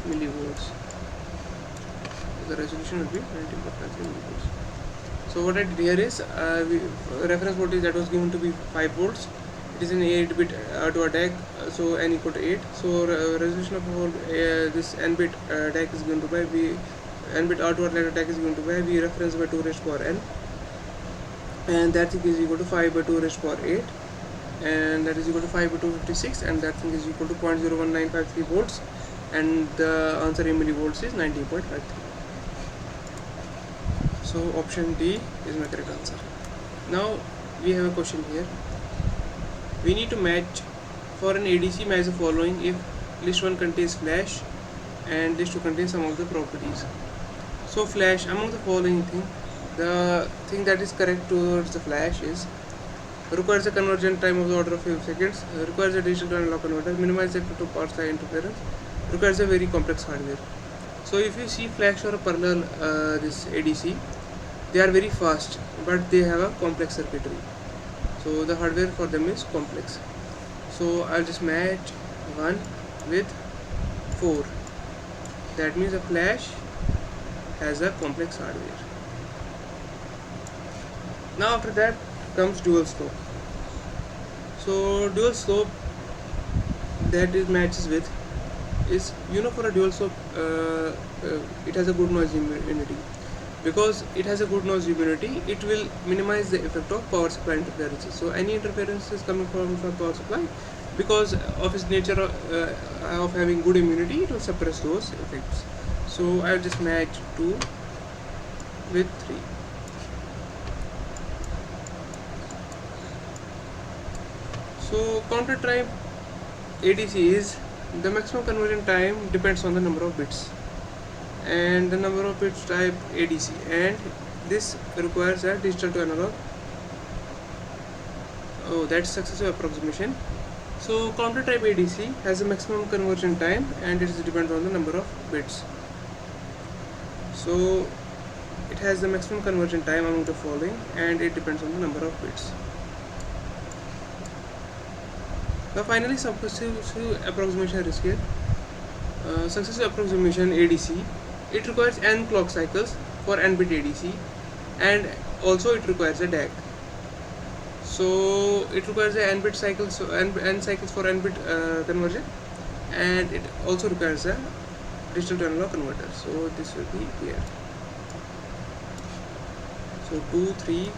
millivolts. The resolution will be 19.53 millivolts. So what I did here is reference voltage that was given to be 5 volts. It is an 8-bit R2R DAC, so n equal to 8. So resolution of this n-bit DAC is given to by n-bit R2R ladder DAC is given to by V reference by 2 raised to power n, and that thing is equal to 5 by 2 raised to power 8, and that is equal to 5 by 256, and that thing is equal to 0.01953 volts, and the answer in millivolts is 19.53. So option D is my correct answer. Now we have a question here. We need to match for an ADC match the following if list 1 contains flash and list 2 contains some of the properties. So flash, among the following thing, the thing that is correct towards the flash is requires a conversion time of the order of 5 seconds, requires a digital to analog converter, minimize the effect of power supply interference, requires a very complex hardware. So if you see flash or a parallel this ADC, they are very fast, but they have a complex circuitry. So the hardware for them is complex. So I'll just match 1 with 4. That means a flash has a complex hardware. Now after that comes dual slope. So dual slope that it matches with is, for a dual slope it has a good noise immunity. Because it has a good noise immunity, it will minimize the effect of power supply interferences. So any interferences coming from power supply, because of its nature of having good immunity, it will suppress those effects. So I'll just match 2 with 3. So counter type ADC is the maximum conversion time depends on the number of bits and the number of bits type ADC, and this requires a digital to analog. Oh, that's successive approximation. So counter type ADC has a maximum conversion time and it depends on the number of bits. So it has the maximum conversion time among the following and it depends on the number of bits. Now finally successive approximation is here. Successive approximation ADC, it requires n clock cycles for n bit ADC, and also it requires a DAC. So it requires a n bit cycles, so n cycles for n bit conversion, and it also requires a digital to analog converter. So this will be here. So 2, 3,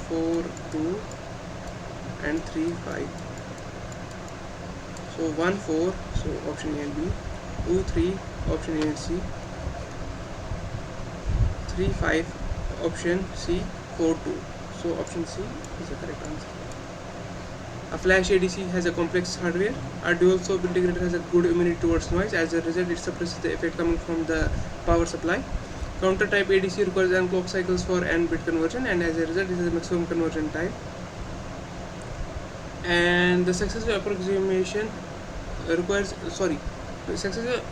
4, 2 and 3, 5. So 1, 4, so option A and B. 2, 3, option A and C. 3, 5, option C. 4, 2. So option C is the correct answer. A flash ADC has a complex hardware. A dual slope integrator has a good immunity towards noise. As a result, it suppresses the effect coming from the power supply. Counter type ADC requires n clock cycles for n bit conversion, and as a result, this is the maximum conversion time. and the successive approximation requires the successive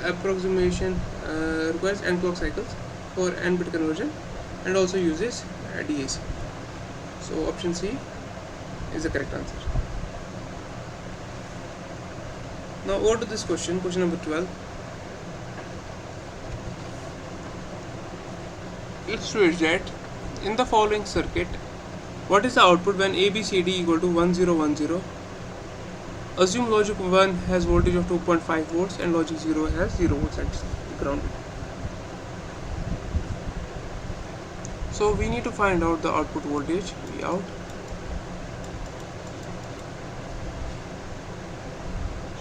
approximation requires n clock cycles for n bit conversion and also uses DAC. So option C is the correct answer. Now over to this question number 12. It states that in the following circuit, what is the output when ABCD equal to 1010? Assume logic 1 has voltage of 2.5 volts and logic 0 has 0 volts at ground. So we need to find out the output voltage, V out.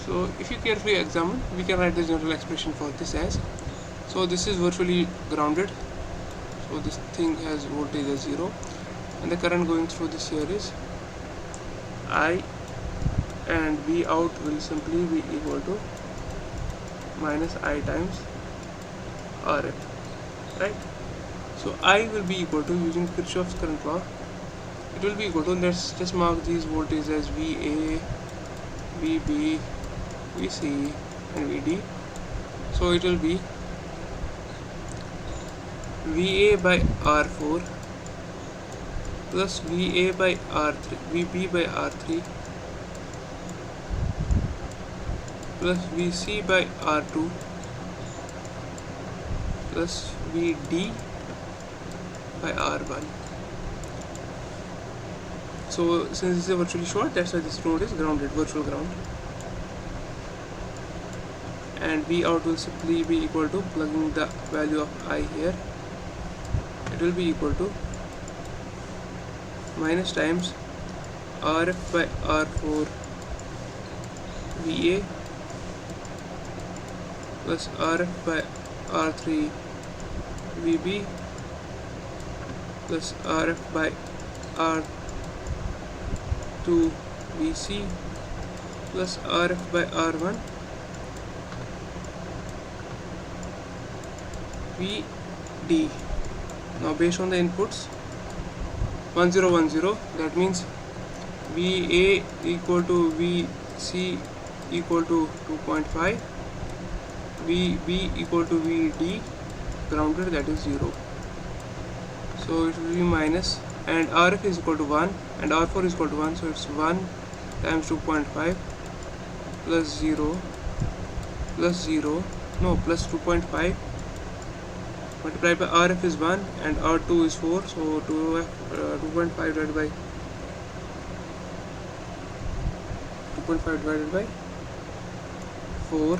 So if you carefully examine, we can write the general expression for this as, so this is virtually grounded, so this thing has voltage as 0, and the current going through this here is I, and V out will simply be equal to minus I times RF, right? So I will be equal to, using Kirchhoff's current law, it will be equal to, let's just mark these voltages as VA, VB, VC and VD. So it will be VA by R4 plus VA by R3, VB by R3 plus VC by R2 plus VD by R1. So since this is virtually short, that's why this node is grounded, virtual ground. And V out will simply be equal to, plugging the value of I here, it will be equal to minus times RF by R4 VA plus RF by R3 VB plus RF by R2 VC plus RF by R1 VD. Now based on the inputs 1010, that means VA equal to VC equal to 2.5, VB equal to VD grounded, that is 0. So it will be minus, and RF is equal to 1 and R4 is equal to 1, so it's 1 times 2.5 plus 0 plus 0, no, plus 2.5 multiplied by RF is 1 and R2 is 4, so 2.5 divided by 4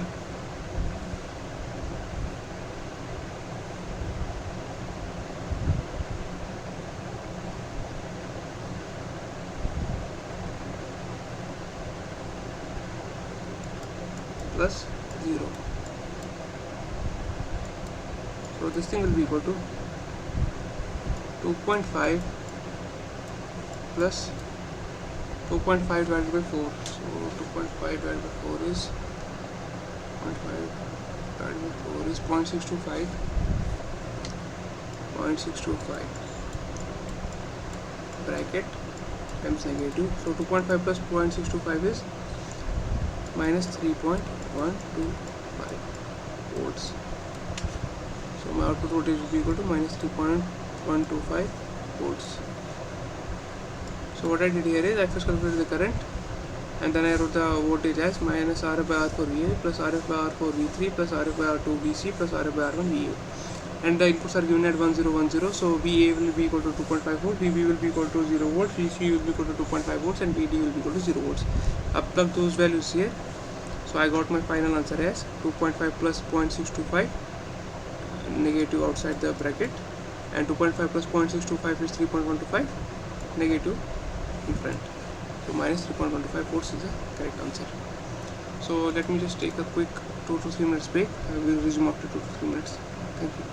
plus 0. So this thing will be equal to 2.5 plus 2.5 divided by 4. So 2.5 divided by 4 is 0.5 divided by 4 is 0.625. 0.625 bracket times negative. So 2.5 plus 0.625 is minus 3.125 volts. So my output voltage will be equal to minus 3.125 volts. So what I did here is I first calculated the current and then I wrote the voltage as minus RF by R4 VA plus RF by R4 V3 plus RF by R2 VC plus RF by R1 VA. And the inputs are given at 1010, so VA will be equal to 2.5 volts, VB will be equal to 0 volts, VC will be equal to 2.5 volts and VD will be equal to 0 volts. I plug those values here, so I got my final answer as 2.5 plus 0.625 negative outside the bracket, and 2.5 plus 0.625 is 3.125 negative in front. So minus 3.125 volts is the correct answer. So let me just take a quick 2 to 3 minutes break. I will resume after 2 to 3 minutes. Thank you.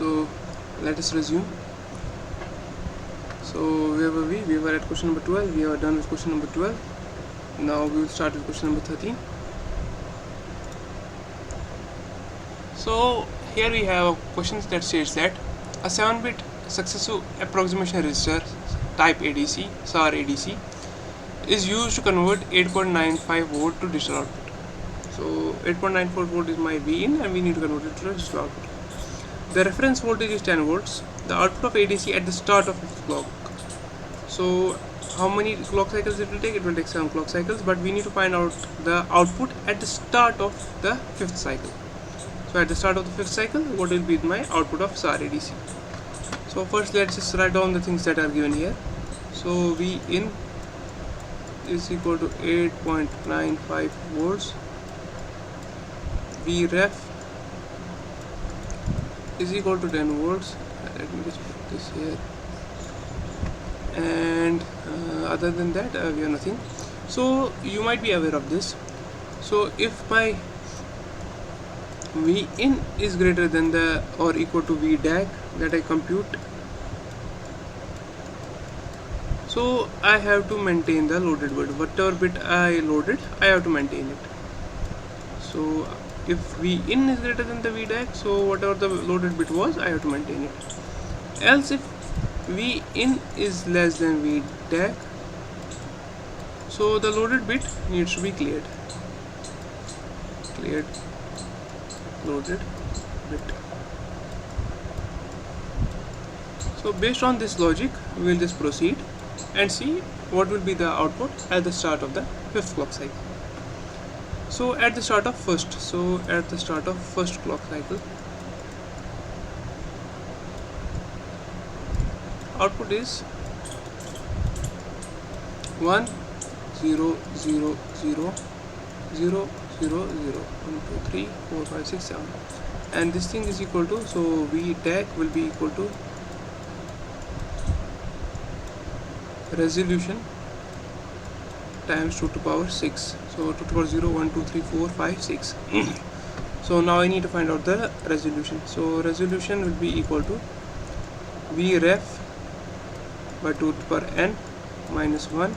So let us resume. So where were we? We were at question number 12. We are done with question number 12. Now we will start with question number 13. So here we have a question that states that a 7-bit successive approximation register type ADC, SAR ADC, is used to convert 8.95 volt to digital output. So 8.94 volt is my V in, and we need to convert it to digital output. The reference voltage is 10 volts. The output of ADC at the start of its clock. So how many clock cycles it will take? It will take 7 clock cycles, but we need to find out the output at the start of the 5th cycle. So at the start of the 5th cycle, what will be my output of SAR ADC? So first let's just write down the things that are given here. So V in is equal to 8.95 volts. V ref is equal to 10 volts. Let me just put this here. And other than that, we have nothing. So you might be aware of this. So if my V in is greater than the or equal to V DAC that I compute, so I have to maintain the loaded bit. Whatever bit I loaded, I have to maintain it. So if V in is greater than the V DAC, so whatever the loaded bit was, I have to maintain it. Else if V in is less than V DAC, so the loaded bit needs to be cleared. Loaded bit. So based on this logic, we will just proceed and see what will be the output at the start of the 5th clock cycle. So at the start of first clock cycle, output is 1 0 0 0 0 0 0 1 2 3 4 5 6 7, and this thing is equal to, so V DAC will be equal to resolution times 2 to power 6. So 2 to power 0 1 2 3 4 5 6. So now I need to find out the resolution. So resolution will be equal to V ref by 2 to the power n minus 1.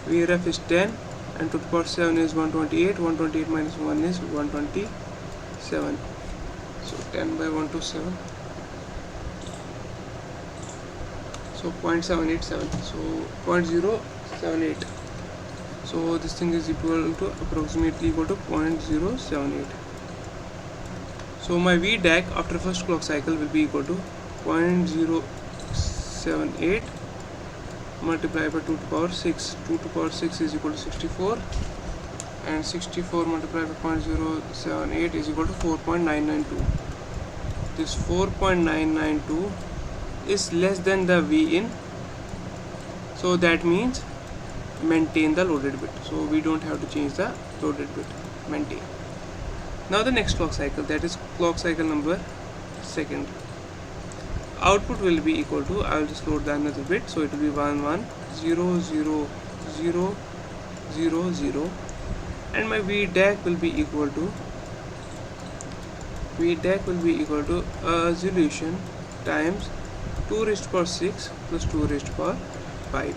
V ref is 10 and 2 to the power 7 is 128. 128 minus 1 is 127. So 10 by 127. So 0.787. So 0.078. So this thing is equal to approximately equal to 0.078. So my V DAC after first clock cycle will be equal to 0.078 multiplied by 2 to the power 6. 2 to the power 6 is equal to 64, and 64 multiplied by 0.078 is equal to 4.992. This 4.992 is less than the V in, so that means maintain the loaded bit. So we don't have to change the loaded bit, maintain. Now the next clock cycle, that is clock cycle number 2nd. Output will be equal to, I will just load the another bit, so it will be 1 1 0 0 0 0 0, and my V DAC will be equal to resolution times 2 raised to power 6 plus 2 raised to power 5.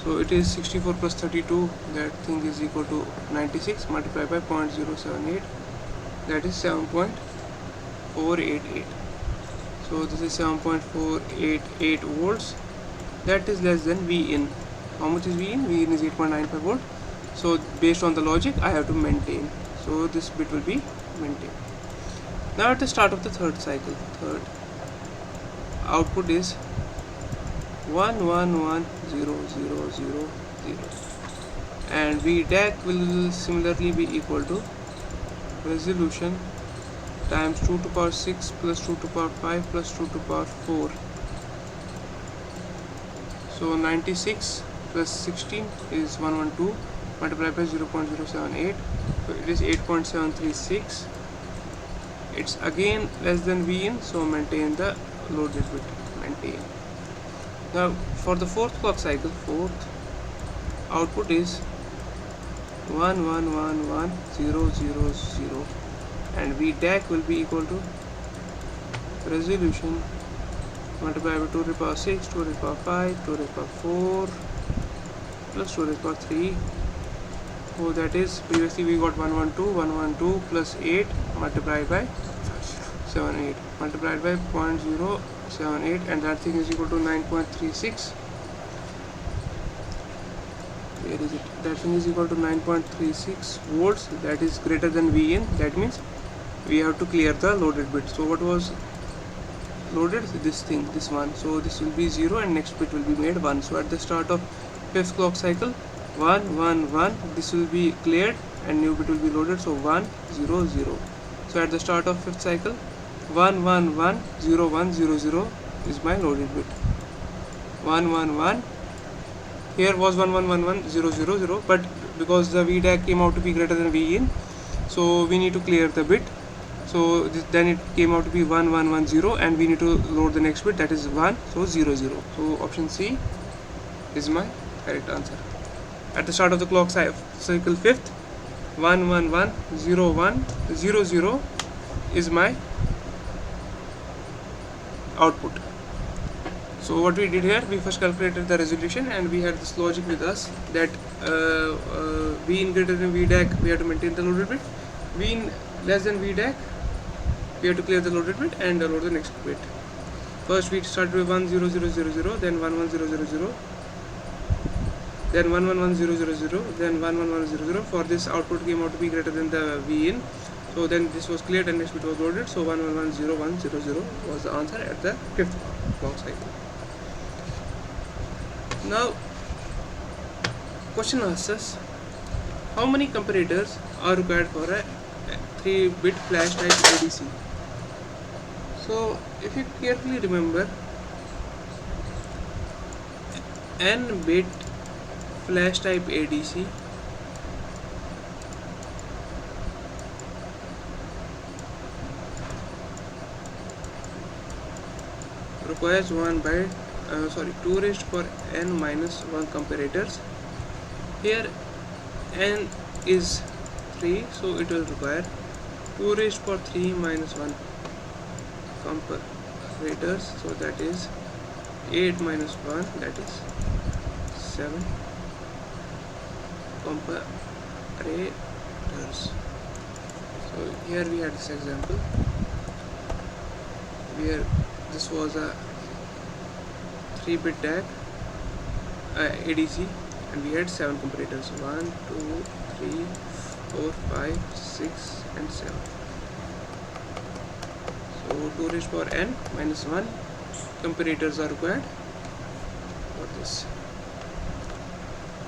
So it is 64 plus 32, that thing is equal to 96 multiplied by 0.078, that is 7.488. So this is 7.488 volts. That is less than V in. How much is V in? V in is 8.95 volt. So based on the logic, I have to maintain. So this bit will be maintained. Now at the start of the 3rd cycle, output is 1 1 1 0 0 0 0, and V DAC will similarly be equal to resolution times 2 to the power 6 plus 2 to the power 5 plus 2 to the power 4. So 96 plus 16 is 112 multiplied by 0.078, so it is 8.736. It's again less than V in, so maintain the loaded bit, maintain. Now for the 4th clock cycle, output is 1 1 1 1 0 0 0, and V DAC will be equal to resolution multiplied by 2 to the power 6, 2 to the power 5, 2 to the power 4 plus 2 to the power 3. So that is, previously we got 112 plus 8 multiplied by 78 multiplied by 0.078, and that thing is equal to 9.36. Where is it? That thing is equal to 9.36 volts. That is greater than Vin. That means we have to clear the loaded bit. So what was loaded? This thing, this one. So this will be 0 and next bit will be made 1. So at the start of 5th clock cycle, 1 1 1, this will be cleared and new bit will be loaded. So 1 0 0. So at the start of 5th cycle, 1 1 1 0 1 0 0 is my loaded bit. 1 1 1. Here was 1 1 1 1 0 0 0, but because the VDAC came out to be greater than Vin, so we need to clear the bit. So then it came out to be 1 1 1 0, and we need to load the next bit, that is 1, so 0 0. So option C is my correct answer. At the start of the clock cycle 5th, 1 1 1 0 1 0 0 is my output. So what we did here, we first calculated the resolution, and we had this logic with us that Vin greater than VDAC, we have to maintain the loaded bit. Vin less than VDAC, we have to clear the loaded bit and load the next bit. First we started with 1 0 0 0 0, then 1 1 0 0 0, then 1 1 1 0 0 0, then 1 1 1 0 0. For this, output came out to be greater than the Vin. So then this was cleared and next bit was loaded. So 1 1 1 0 1 0 0 was the answer at the 5th clock cycle. Now, question asks us, how many comparators are required for a 3-bit flash type ADC? So, if you carefully remember, n-bit flash type ADC requires 2 raised to power n minus 1 comparators. Here n is 3, so it will require 2 raised to power 3 minus 1 comparators. So that is 8 minus 1, that is 7 comparators. So here we had this example where this was a 3-bit DAC ADC, and we had 7 comparators, 1 2 3 4 5 6 and 7. So 2 raised to power n minus 1 comparators are required for this.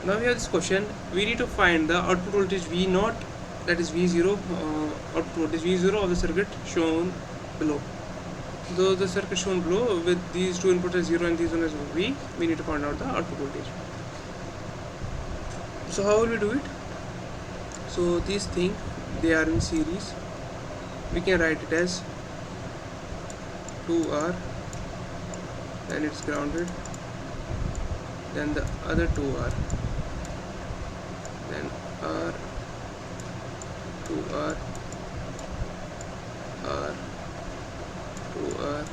Now we have this question, we need to find the output voltage V0, that is V0, output voltage V0 of the circuit shown below. So the circuit shown below with these two inputs as 0 and these one as V, we need to find out the output voltage. So how will we do it? So these things, they are in series. We can write it as 2R, then it's grounded, then the other 2R, then R, 2R, R, 2R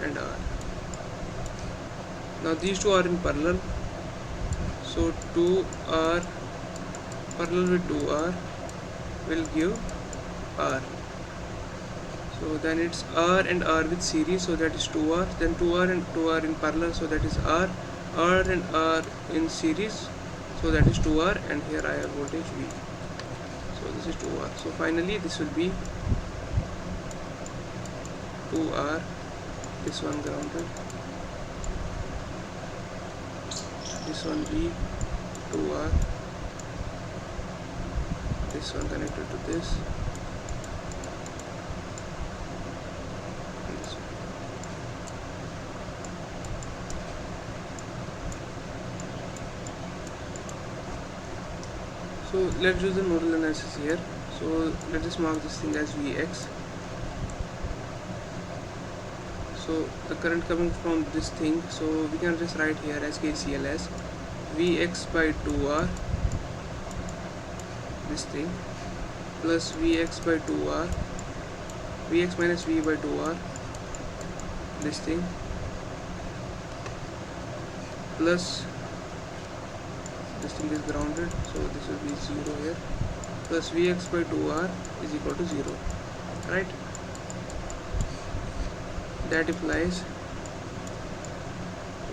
and R. Now these two are in parallel, so 2R parallel with 2R will give R. So then it's R and R with series, so that is 2R, then 2R and 2R in parallel, so that is R, R and R in series, so that is 2R, and here I have voltage V. So this is 2R. So finally this will be 2R, this one grounded, this one V, 2R, this one connected to this, and this one. So let's do the nodal analysis here. So let us mark this thing as Vx. So the current coming from this thing, so we can just write here as KCL as Vx by 2R, this thing, plus Vx by 2R Vx minus V by 2R, this thing, plus this thing is grounded, so this will be 0 here, plus Vx by 2R is equal to 0, right? That implies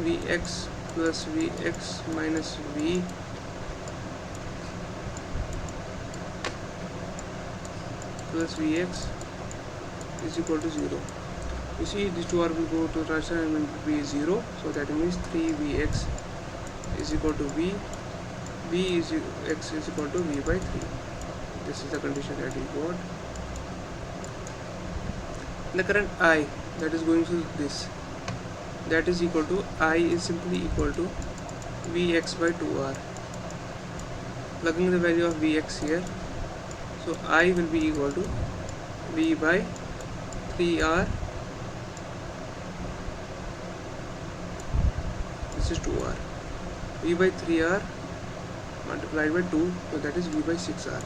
Vx plus Vx minus V plus Vx is equal to 0. You see, these two are will go to right side and will be 0, so that means 3Vx is equal to V, Vx is equal to V by 3. This is the condition that we got. The current I that is going to this, that is equal to I is simply equal to Vx by 2R. Plugging the value of Vx here, so I will be equal to V by 3R, this is 2R, V by 3R multiplied by 2, so that is V by 6R.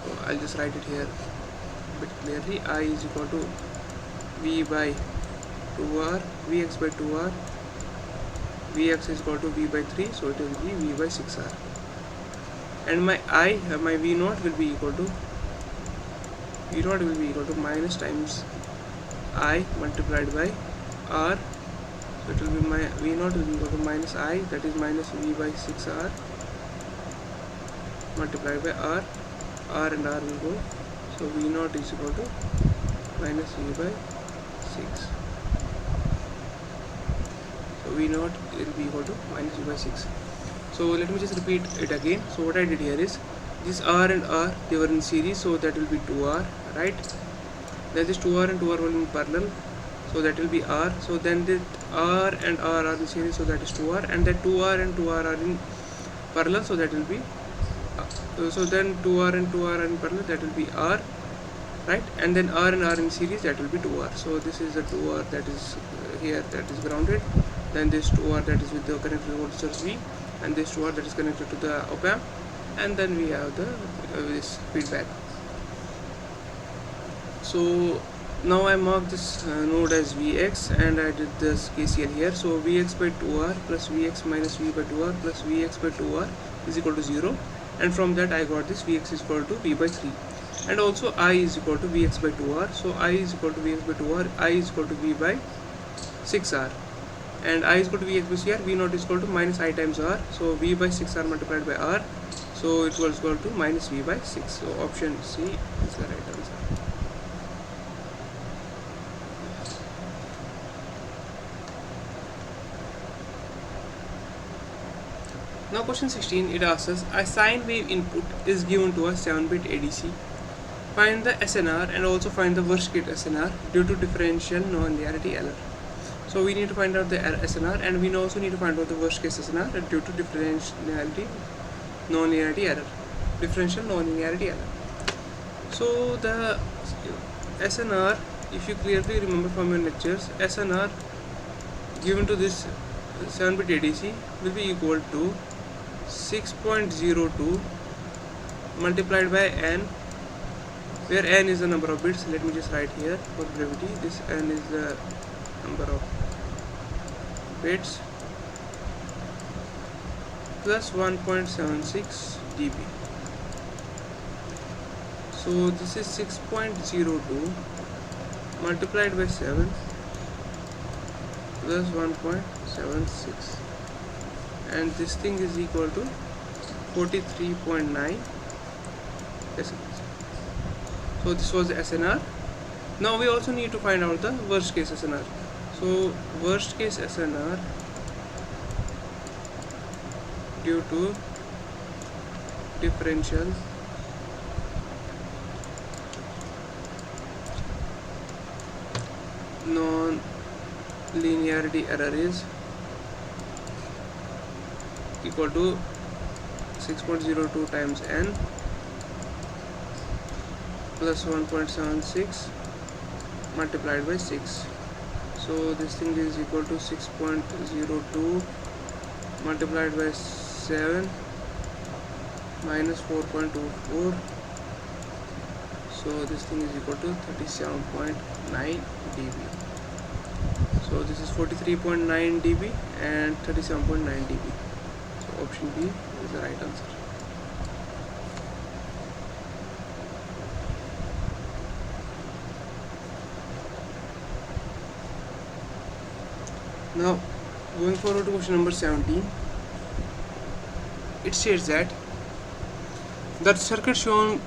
So I'll just write it here a bit clearly. I is equal to V by 2R, Vx by 2R, Vx is equal to V by 3, so it will be V by 6R. And my I, my V naught will be equal to minus times I multiplied by R. So it will be my V naught will be equal to minus I, that is minus V by 6R multiplied by R. R and R will go, so V naught is equal to minus V by 6. So V naught will be equal to minus V by 6. So let me just repeat it again. So what I did here is, this R and R, they were in series, so that will be 2R, right? Then this 2R and 2R were in parallel, so that will be R. So then the R and R are in series, so that is 2R, and that 2R and 2R are in parallel, so that will be so then 2R and 2R are in parallel, that will be R, right? And then R and R in series, that will be 2R. So this is the 2R that is here, that is grounded. Then this 2R that is with the connected to voltage source V, and this 2R that is connected to the op amp, and then we have the this feedback. So now I mark this node as Vx, and I did this KCL here. So Vx by 2R plus Vx minus V by 2R plus Vx by 2R is equal to 0, and from that I got this Vx is equal to V by 3, and also I is equal to Vx by 2R. So I is equal to Vx by 2R, I is equal to V by 6R, and I is equal to Vx by CR, V naught is equal to minus I times R, so V by 6R multiplied by R, so it was equal to minus V by 6. So option C is the right answer. Now question 16, it asks us, a sine wave input is given to a 7-bit ADC. Find the SNR and also find the worst case SNR due to differential nonlinearity error. So we need to find out the SNR, and we also need to find out the worst case SNR due to differential nonlinearity error. So the SNR, if you clearly remember from your lectures, SNR given to this 7-bit ADC will be equal to 6.02 multiplied by n, where n is the number of bits. Let me just write here for brevity, this n is the number of bits, plus 1.76 dB. So this is 6.02 multiplied by 7 plus 1.76, and this thing is equal to 43.9 decibels. So this was the SNR. Now we also need to find out the worst case SNR. So worst case SNR due to differential non-linearity error is equal to 6.02 times n plus 1.76 multiplied by 6. So this thing is equal to 6.02 multiplied by 7 minus 4.24. So this thing is equal to 37.9 dB. So this is 43.9 dB and 37.9 dB. So option B is the right answer. Now going forward to question number 17, it states that the circuit shown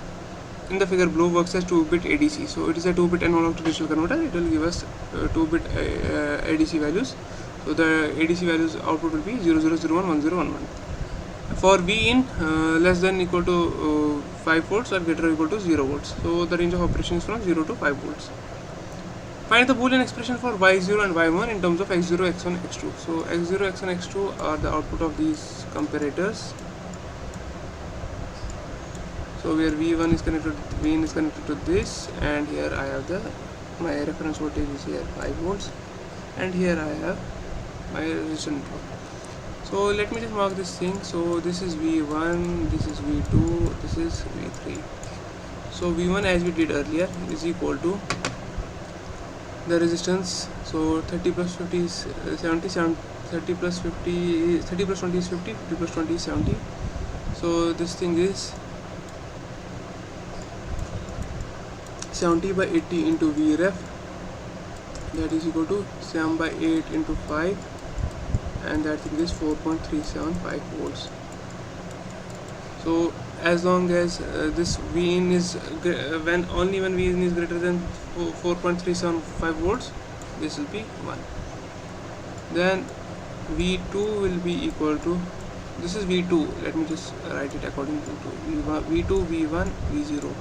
in the figure below works as 2-bit ADC. So it is a 2-bit analog to digital converter. It will give us 2-bit ADC values. So the ADC values output will be 0001 1011. For V in less than equal to 5 volts or greater or equal to 0 volts. So the range of operation is from 0 to 5 volts. Find the Boolean expression for y0 and y1 in terms of x0, x1, x2. So x0, x1, x2 are the output of these comparators. So where V1 is connected, Vin is connected to this, and here I have my reference voltage is here 5 volts, and here I have my resistor network. So let me just mark this thing. So this is V1, this is V2, this is V3. So V1, as we did earlier, is equal to the resistance. So 30 plus 50 is 70, 30 plus 50, 30 plus 20 is 50, 50 plus 20 is 70. So this thing is 70 by 80 into Vref, that is equal to 7 by 8 into 5, and that thing is 4.375 volts. So as long as this Vin is when Vin is greater than 4.375 volts, this will be 1. Then V2 will be equal to, this is V2, let me just write it according to V2, V1, V0.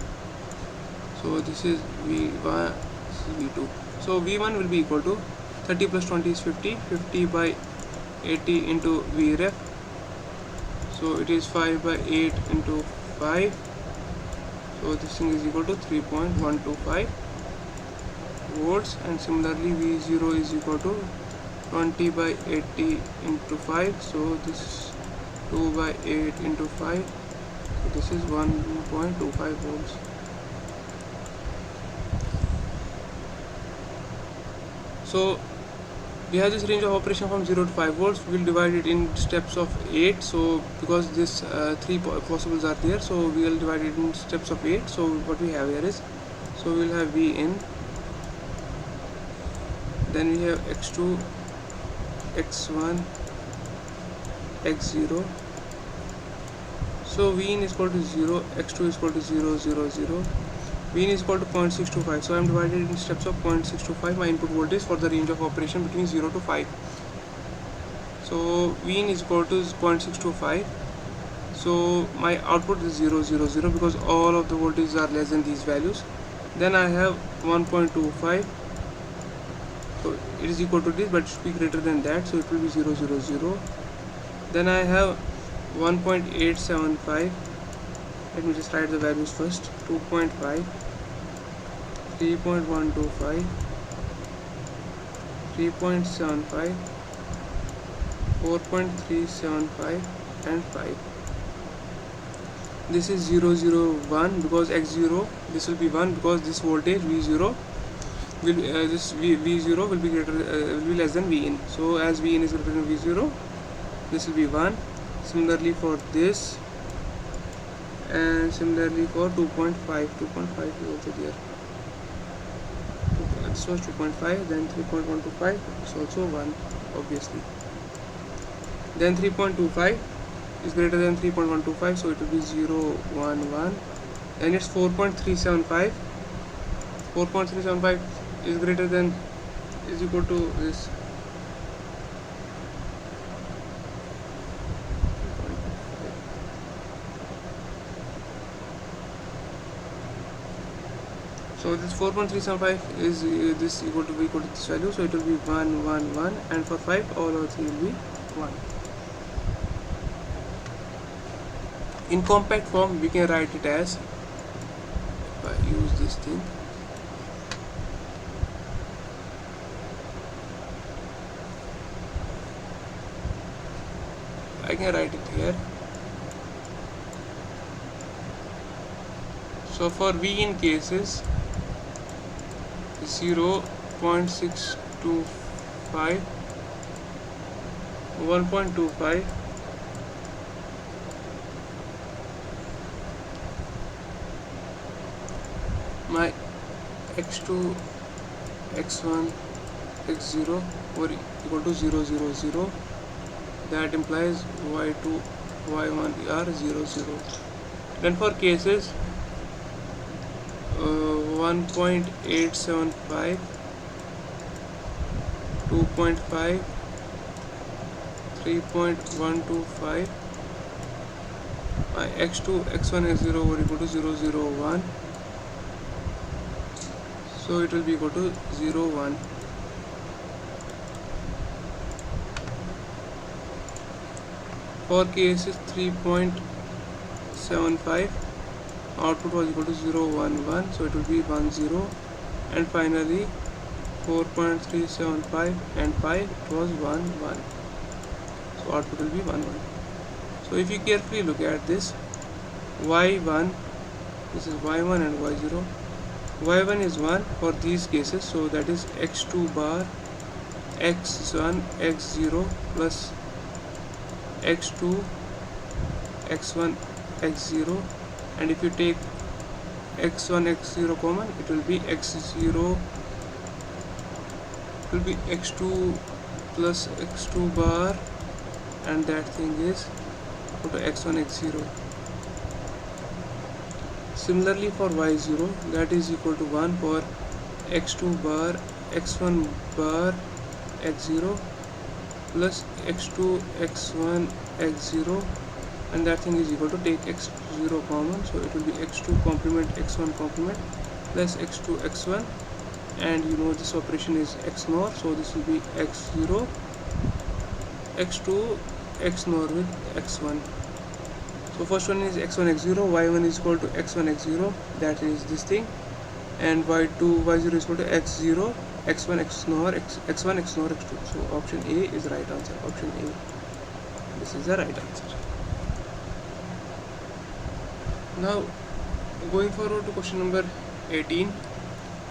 So this is V1, this is V2. So V1 will be equal to 30 plus 20 is 50, 50 by 80 into Vref. So it is 5 by 8 into 5. So this thing is equal to 3.125 volts. And similarly V0 is equal to 20 by 80 into 5. So this is 2 by 8 into 5. So this is 1.25 volts. So we have this range of operation from 0 to 5 volts. We will divide it in steps of 8. So because this 3 possibles are there, so we will divide it in steps of 8. So what we have here is, so we will have V in, then we have x2, x1, x0. So V in is equal to 0, x2 is equal to 0, 0, 0. V in is equal to 0.625. So I am divided in steps of 0.625 my input voltage for the range of operation between 0 to 5. So V in is equal to 0.625. So my output is 0, 0, 0 because all of the voltages are less than these values. Then I have 1.25. So it is equal to this, but it should be greater than that. So it will be 0, 0, 0. Then I have 1.875. Let me just write the values first. 2.5, 3.125, 3.75, 4.375 and 5. This is 0, 0, 1 because x0, this will be 1 because this voltage V0 will V0 will be less than V in. So as V in is greater than V0, this will be 1. Similarly for this, and similarly for 2.5 is also there. This was 2.5, then 3.125 is also 1, obviously. Then 3.25 is greater than 3.125, so it will be 0, 1, 1. And it's 4.375. 4.375 is greater than, is equal to this. So this 4.375 is this equal to this value, so it will be 1, 1, 1, and for 5 all of 3 will be 1. In compact form we can write it as, if I use this thing, I can write it here. So for V in cases 0.625, 1.25, my x2, x1, x0 were equal to 0, 0, 0. That implies y2, y1 are 0, 0. Then for cases 1.875, 2.5, 3.125, my x2, x1, x0 were equal to 0, 0, 1. So it will be equal to 0, 1. For cases 3.75, output was equal to 0, 1, 1. So it will be 1, 0. And finally 4.375 and 5, it was 1, 1. So output will be 1, 1. So if you carefully look at this, y1, this is y1 and y0. y1 is 1 for these cases, so that is x2 bar x1 x0 plus x2 x1 x0, and if you take x1 x0 common, it will be x0, it will be x2 plus x2 bar, and that thing is equal to x1 x0. Similarly for y0, that is equal to 1 for x2 bar x1 bar x0 plus x2 x1 x0, and that thing is equal to take x0 common, so it will be x2 complement x1 complement plus x2 x1, and you know this operation is XNOR, so this will be x0 x2 XNOR with x1. So first one is x1 x0, y1 is equal to x1 x0, that is this thing, and y2 y0 is equal to x0 x1 XNOR x1 XNOR x2. So option A is the right answer. Option A, this is the right answer. Now going forward to question number 18.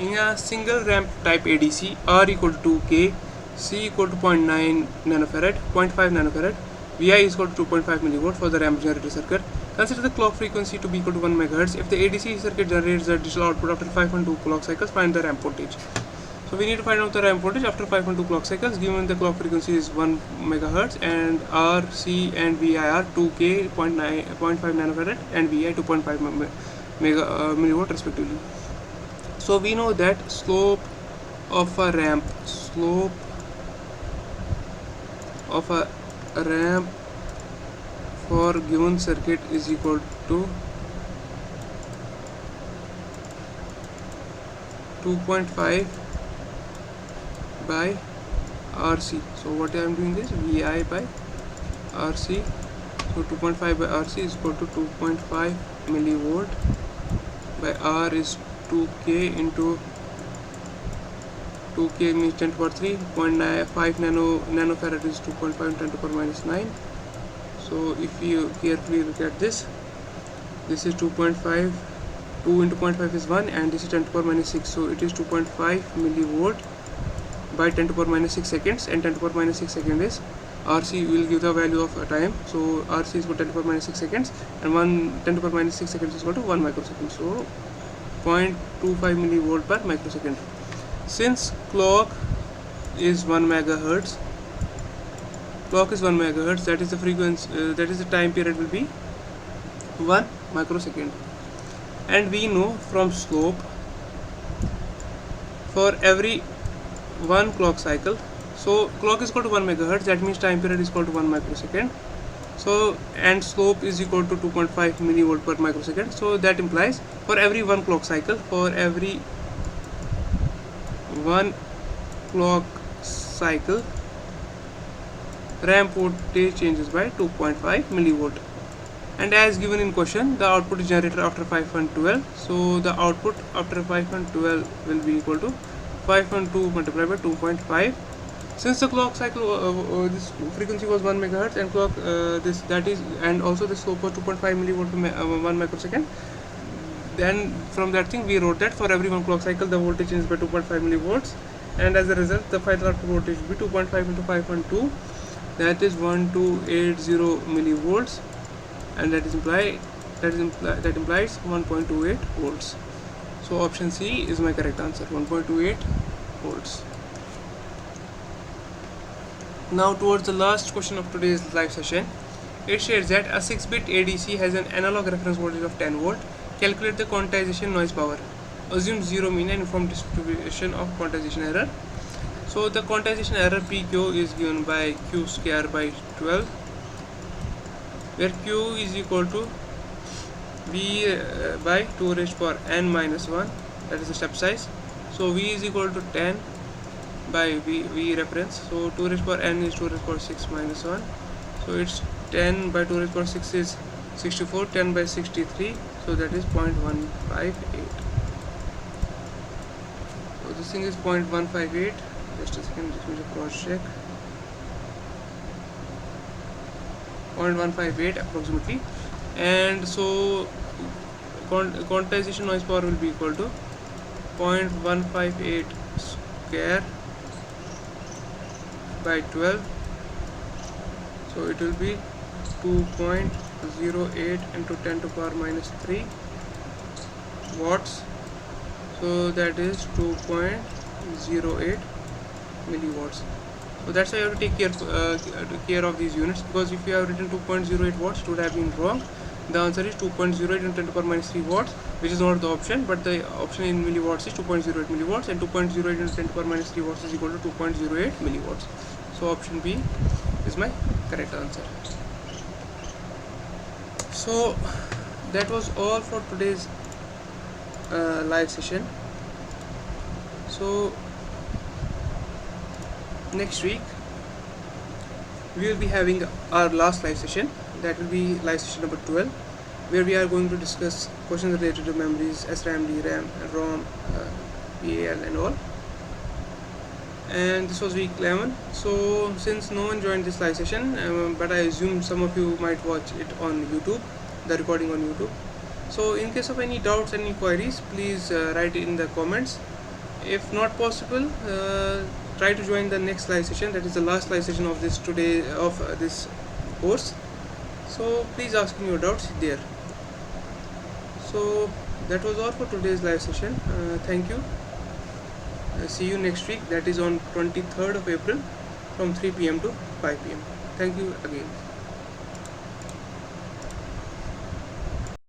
In a single ramp type ADC, R equal to 2K, C equal to 0.9 nanofarad, 0.5 nanofarad, Vi is equal to 2.5 millivolt for the ramp generator circuit. Consider the clock frequency to be equal to 1 MHz. If the ADC circuit generates the digital output after 5.2 clock cycles, find the ramp voltage. So we need to find out the ramp voltage after 5.2 clock cycles, given the clock frequency is 1 MHz and R, C and Vi are 2K, 0.5 nanofarad and Vi 2.5 millivolt respectively. So we know that slope of a ramp for given circuit is equal to 2.5 by RC. So what I am doing is Vi by RC. So 2.5 by RC is equal to 2.5 millivolt by R is 2K into 2K means 10 to the power 3, 0.5 nanofarad is 2.5 10 to the power minus 9. So if you carefully look at this is 2.5, 2 into 0.5 is 1, and this is 10 to the power minus 6. So it is 2.5 millivolt by 10 to the power minus 6 seconds, and 10 to the power minus 6 seconds is RC will give the value of time. So RC is equal to 10 to the power minus 6 seconds, and 10 to the power minus 6 seconds is equal to 1 microsecond. So 0.25 millivolt per microsecond. Since clock is 1 megahertz, that is the frequency, that is the time period will be 1 microsecond. And we know from slope, for every 1 clock cycle, so clock is equal to 1 megahertz, that means time period is equal to 1 microsecond. So and slope is equal to 2.5 millivolt per microsecond. So that implies for every 1 clock cycle, for every 1 clock cycle, ramp voltage changes by 2.5 millivolt. And as given in question, the output is generated after 5.12. So the output after 5.12 will be equal to 5.2 multiplied by 2.5. Since the clock cycle this frequency was 1 megahertz and clock and also the slope was 2.5 millivolt per 1 microsecond, then from that thing we wrote that for every 1 clock cycle the voltage changes by 2.5 millivolts, and as a result the final output voltage will be 2.5 into 5.2, that is 1280 millivolts, and that implies 1.28 volts. So option C is my correct answer, 1.28 volts. Now towards the last question of today's live session, it states that a 6-bit ADC has an analog reference voltage of 10 volt. Calculate the quantization noise power. Assume zero mean and uniform distribution of quantization error. So the quantization error PQ is given by Q square by 12, where Q is equal to V by 2 raised to power n minus 1, that is the step size. So V is equal to 10 by V reference. So 2 raised to power n is 2 raised to power 6 minus 1. So it's 10 by 2 raised to power 6 is 64, 10 by 63, so that is 0.158. So this thing is 0.158. Just a second, let me cross check. 0.158 approximately, and so quantization noise power will be equal to 0.158 square by 12, so it will be 2.08 into 10 to the power minus 3 watts, so that is 2.08 milliwatts. So that's why you have to take care of these units, because if you have written 2.08 watts it would have been wrong. The answer is 2.08 into 10 to the power minus 3 watts, which is not the option, but the option in milliwatts is 2.08 milliwatts, and 2.08 into 10 to the power minus 3 watts is equal to 2.08 milliwatts. So option B is my correct answer. So that was all for today's live session. So next week we will be having our last live session, that will be live session number 12, where we are going to discuss questions related to memories, SRAM, DRAM, ROM, PAL and all. And this was week 11. So since no one joined this live session, but I assume some of you might watch it on YouTube, the recording on YouTube. So in case of any doubts and inquiries, please write it in the comments. If not possible, try to join the next live session, that is the last live session of this this course. So please ask me your doubts there. So that was all for today's live session. Thank you. See you next week, that is on 23rd of April from 3 PM to 5 PM. Thank you again.